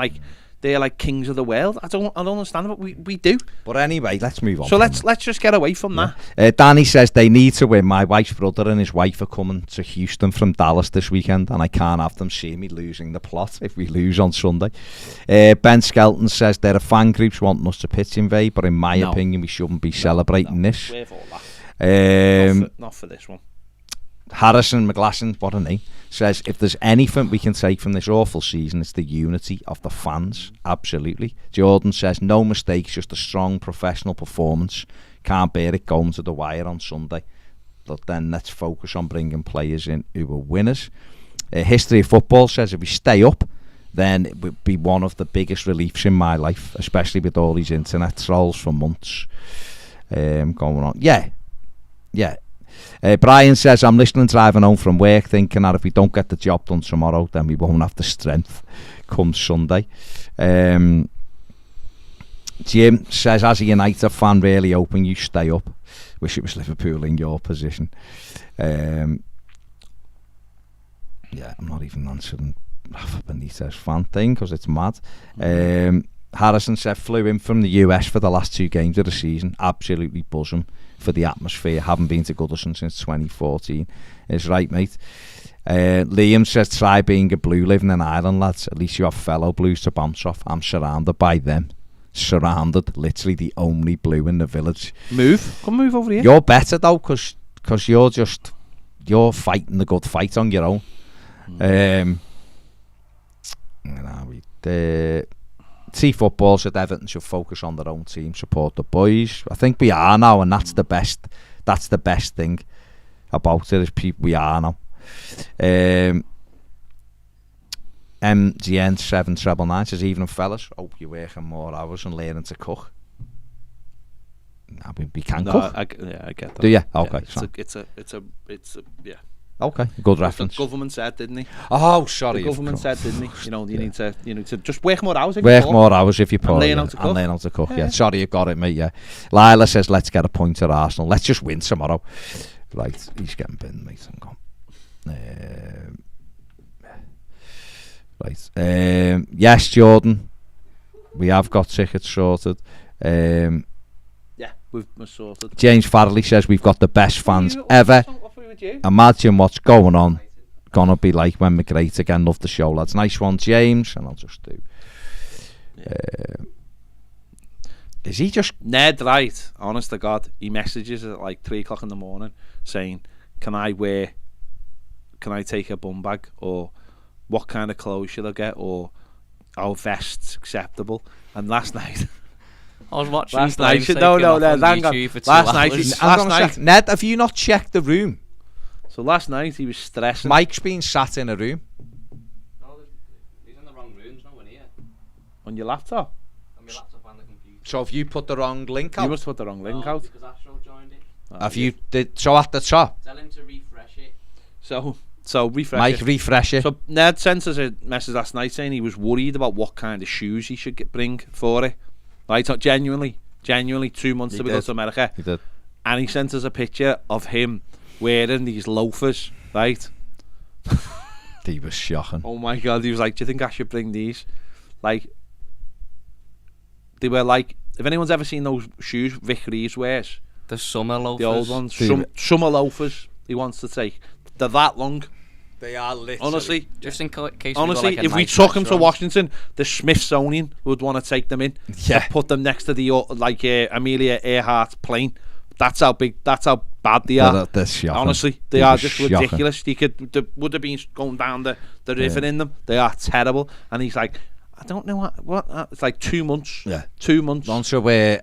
like kings of the world. I don't understand it, but we do. But anyway, let's move on. So let's just get away from that. Danny says they need to win. My wife's brother and his wife are coming to Houston from Dallas this weekend, and I can't have them see me losing the plot if we lose on Sunday. Ben Skelton says there are fan groups wanting us to pitch invade, but in my opinion we shouldn't be celebrating this. Not for this one. Harrison McGlasson, what a name, says if there's anything we can take from this awful season, it's the unity of the fans. Absolutely. Jordan says no mistakes, just a strong professional performance. Can't bear it going to the wire on Sunday, but then let's focus on bringing players in who are winners. History of Football says if we stay up, then it would be one of the biggest reliefs in my life, especially with all these internet trolls for months going on. Yeah. Brian says I'm listening driving home from work thinking that if we don't get the job done tomorrow, then we won't have the strength come Sunday. Jim says as a United fan, really hoping you stay up. Wish it was Liverpool in your position. I'm not even answering Rafa Benitez fan thing because it's mad. Harrison said flew in from the US for the last 2 games of the season, absolutely buzzing for the atmosphere. Haven't been to Goodison since 2014. Is right, mate. Liam says try being a blue living in Ireland, lads. At least you have fellow blues to bounce off. I'm surrounded by them. Surrounded, literally the only blue in the village. Come move over here. You're better though, because you're fighting the good fight on your own. T football said Everton should focus on their own team, support the boys. I think we are now, and that's the best. That's the best thing about it, is people we are now. MGN 799 says, evening fellas, hope you're working more hours and learning to cook. I mean, we can cook. I get that. Do you? Okay. Yeah, it's a yeah. Okay, good reference. The government said, didn't he? Oh, sorry. The government said, didn't he? You know, you need to just work more hours. Work more hours if you and learn how to cook. And learn how to cook. Yeah. Sorry, you got it, mate. Yeah. Lila says, let's get a point at Arsenal. Let's just win tomorrow. Right, he's getting binned, mate. I'm gone. Right. Yes, Jordan. We have got tickets sorted. Yeah, we're sorted. James Farley says we've got the best fans ever. Imagine what's going on. Gonna be like when we're great again. Love the show, lads. Nice one, James. And I'll just do. Is he just Ned? Right, honest to God, he messages at like 3 o'clock in the morning saying, "Can I take a bum bag, or what kind of clothes should I get, or are vests acceptable?" And last night. I was watching last night. Last night, Ned, have you not checked the room? So last night he was stressing. Mike's been sat in a room. No, he's in the wrong room. There's no one here. On your laptop? On my laptop and the computer. So have you put the wrong link out? You must put the wrong link out. Because Astro joined it. Have you? So at the top? Tell him to refresh it. So refresh Mike, refresh it. So Ned sent us a message last night saying he was worried about what kind of shoes he should bring for it. Right, genuinely 2 months to go to America. He did. And he sent us a picture of him wearing these loafers, right? He was shocking. Oh my God, he was like, do you think I should bring these? Like, they were like, if anyone's ever seen those shoes Vic Reeves wears, the summer loafers, the old ones, summer loafers he wants to take. They're that long. They are literally. Honestly, just in case. Honestly, like if we took him to Washington, the Smithsonian would want to take them in. Yeah. Put them next to the Amelia Earhart's plane. That's how bad they are. They're shocking. Honestly, they are just ridiculous. They would have been going down the river in them. They are terrible. And he's like, I don't know what it's like 2 months. Yeah. 2 months. Wants to wear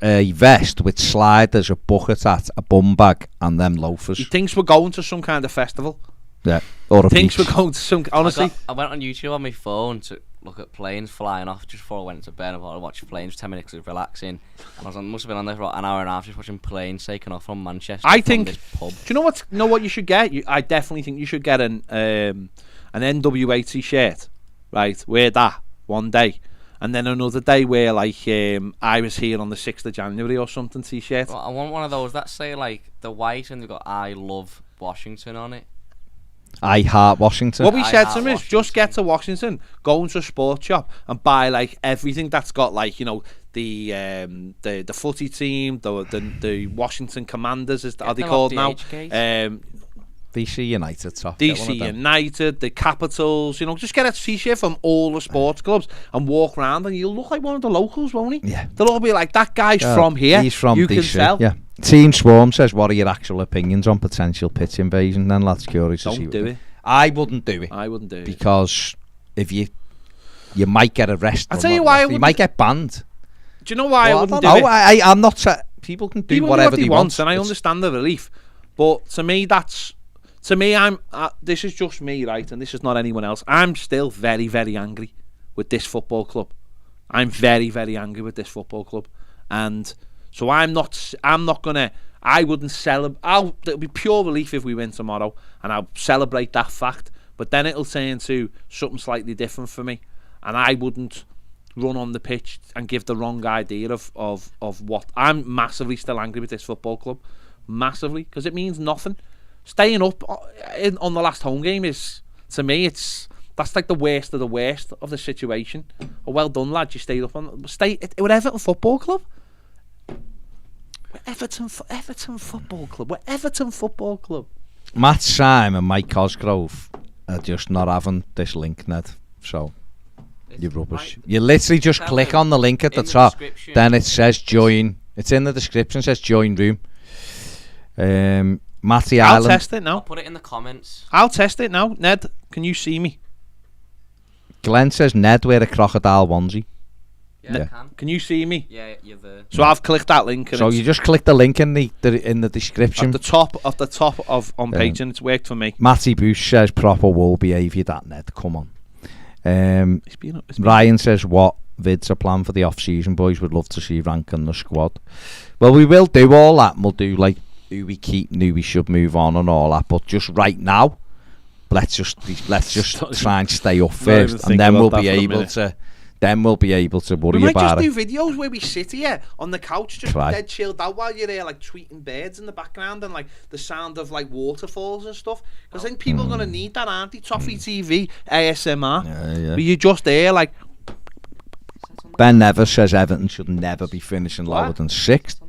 a vest with sliders, a bucket hat, a bum bag, and them loafers. He thinks we're going to some kind of festival. Yeah, or a thinks beach. We're going to some. Honestly, I went on YouTube on my phone to look at planes flying off just before I went to bed. I thought I'd watch planes for 10 minutes of relaxing, and must have been on there for an hour and a half just watching planes taking off from Manchester. I think. This pub. Do you know what you should get? I definitely think you should get an NWA t-shirt, right? Wear that one day. And then another day where like I was here on the 6th of January or something t-shirt. Well, I want one of those that say like the white and they've got I love Washington on it. I heart Washington. What we said to him is just get to Washington, go into a sports shop and buy like everything that's got like, you know, the footy team, the Washington Commanders are they called now? DC United, DC United, the Capitals, you know, just get a t-shirt from all the sports clubs and walk around and you'll look like one of the locals, won't he? Yeah. They'll all be like, that guy's from here. He's from you DC. Can tell. Yeah. Team Swarm says, what are your actual opinions on potential pitch invasion? Then lads, curious to see. Don't do it. I wouldn't do it. I wouldn't do it. Because if you might get arrested. I'll tell you why. You might get banned. Do you know why I wouldn't do it? I'm not. People can do whatever they want. And I understand the relief. But to me, I'm this is just me, right, and this is not anyone else. I'm still very, very angry with this football club. I'm very, very angry with this football club, and so I'm not gonna. I wouldn't celebrate. It'll be pure relief if we win tomorrow, and I'll celebrate that fact. But then it'll turn into something slightly different for me, and I wouldn't run on the pitch and give the wrong idea of what. I'm massively still angry with this football club, massively, because it means nothing. Staying up on the last home game is, to me, that's like the worst of the situation. Oh, well done, lad, you stayed up on. We're Everton Football Club. We're Everton Football Club. We're Everton Football Club. Matt Syme and Mike Cosgrove are just not having this link, Ned. So you're rubbish. You literally just click on the link at the top. Then it says join. It's in the description. It says join room. Matty Island. I'll test it now. I'll put it in the comments. I'll test it now. Ned, can you see me? Glenn says Ned wear a crocodile onesie. Yeah, Can you see me? Yeah, you're there. So I've clicked that link. And So you just click the link in the description. at the top of on Patreon. It's worked for me. Matty Bush says proper wool behaviour, that Ned. Come on. It's been Ryan says what vids are planned for the off-season, boys. Would love to see ranking the squad. Well, we will do all that. We'll do like who we keep, who we should move on, and all that. But just right now, let's just try and stay up first, and then we'll be able to. Then we'll be able to worry about it. We might just do videos where we sit here on the couch, just dead chilled out while you're there, like tweeting birds in the background and like the sound of like waterfalls and stuff. Because I think people are gonna need that, aren't they? Toffee TV, ASMR. Yeah. But you're just there, like. Ben Never says Everton should never be finishing lower than 6th.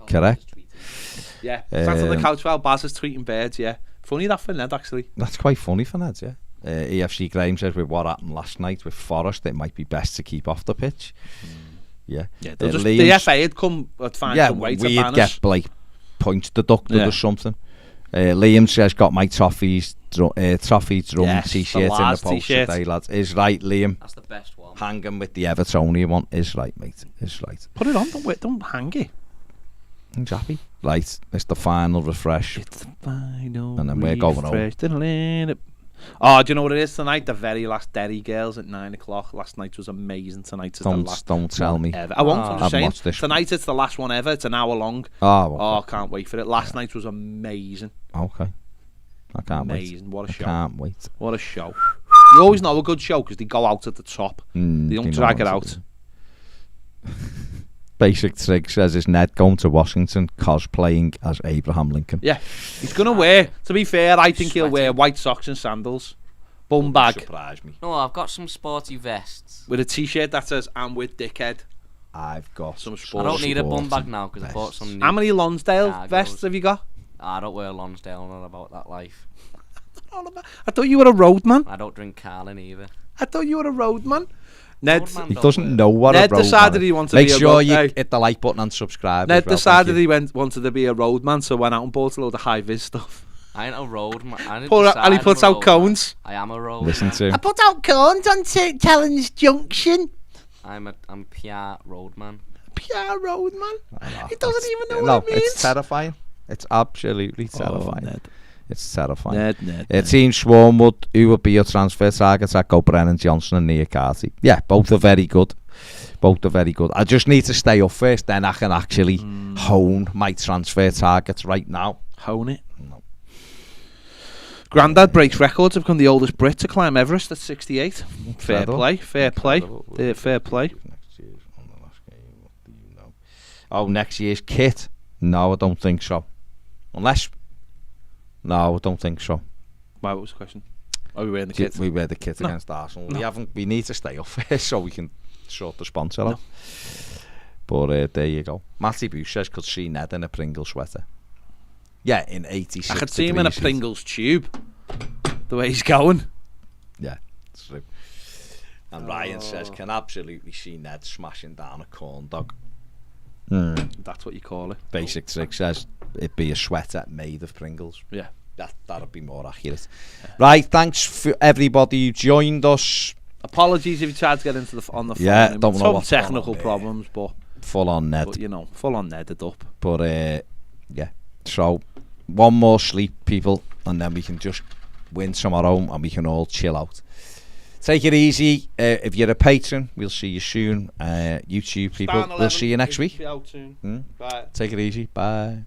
Correct. Yeah, that's on the couch while Baz is tweeting birds. Yeah, funny that for Ned actually. That's quite funny for Ned, yeah. EFC Graham says with what happened last night with Forest, it might be best to keep off the pitch. Yeah. The FA had come at find some way to ban us. We'd get like points deducted or something. Liam says got my Toffee drum t-shirt in the post today, lads. Is right, Liam. That's the best one. Hanging with the Evertonian one is right, mate. Is right. Put it on. Don't hang it. He's happy. Right, it's the final refresh. It's the final and then we're going home. Oh, do you know what it is tonight? The very last Derry Girls at 9 o'clock. Last night was amazing. Tonight is the last don't tell me. Ever. I won't. I'm just saying. Tonight it's the last one ever. It's an hour long. Oh, I can't wait for it. Last night was amazing. Okay. I can't wait. Amazing. What a show. I can't wait. What a show. You always know a good show because they go out at the top. They don't drag it out. Basic Trig says, is Ned going to Washington cosplaying as Abraham Lincoln? Yeah, he's going to wear, to be fair, I think he'll wear white socks and sandals. Bum bag. Surprise me. No, I've got some sporty vests. With a t-shirt that says, I'm with Dickhead. I've got some sports. I don't need a bum bag now because I bought some new. How many Lonsdale vests have you got? I don't wear Lonsdale, not about that life. I thought you were a roadman. I don't drink Carlin either. I thought you were a roadman. Ned, he doesn't know what Ned a roadman decided he wanted to Make be a sure you roadman. hit the like button and subscribe. Ned decided he wanted to be a roadman, so went out and bought a load of high-vis stuff. I ain't a roadman. And he puts out cones. I am a roadman. Listen to him. I put out cones on Challenge Junction. I'm PR roadman. PR roadman? He doesn't even know what it means. It's terrifying. It's absolutely terrifying. Ned. It's terrifying. Ned. Team Swarmwood, who would be your transfer targets? I'd go Brennan Johnson and Nia Carty. Yeah, both are very good. I just need to stay up first, then I can actually hone my transfer targets right now. Hone it? No. Grandad breaks records to become the oldest Brit to climb Everest at 68. Fair play. Oh, next year's kit? No, I don't think so. No, I don't think so. What was the question? Are we wearing the kit? We wear the kit against Arsenal. No. We need to stay up first so we can sort the sponsor out. But there you go. Matthew Bush says could see Ned in a Pringles sweater. Yeah, in 86 I could see him in a Pringles tube. The way he's going. Yeah, it's true. And Ryan says can absolutely see Ned smashing down a corn dog. That's what you call it. Basic Trick says it'd be a sweater made of Pringles. Yeah. That'd be more accurate. Yeah. Right, thanks for everybody who joined us. Apologies if you tried to get into on the phone. Yeah, don't know what technical problems, but full on Ned. But, full on Nedded up. But yeah. So one more sleep, people, and then we can just win tomorrow and we can all chill out. Take it easy. If you're a patron, we'll see you soon. YouTube people, we'll see you next week. Bye. Take it easy. Bye.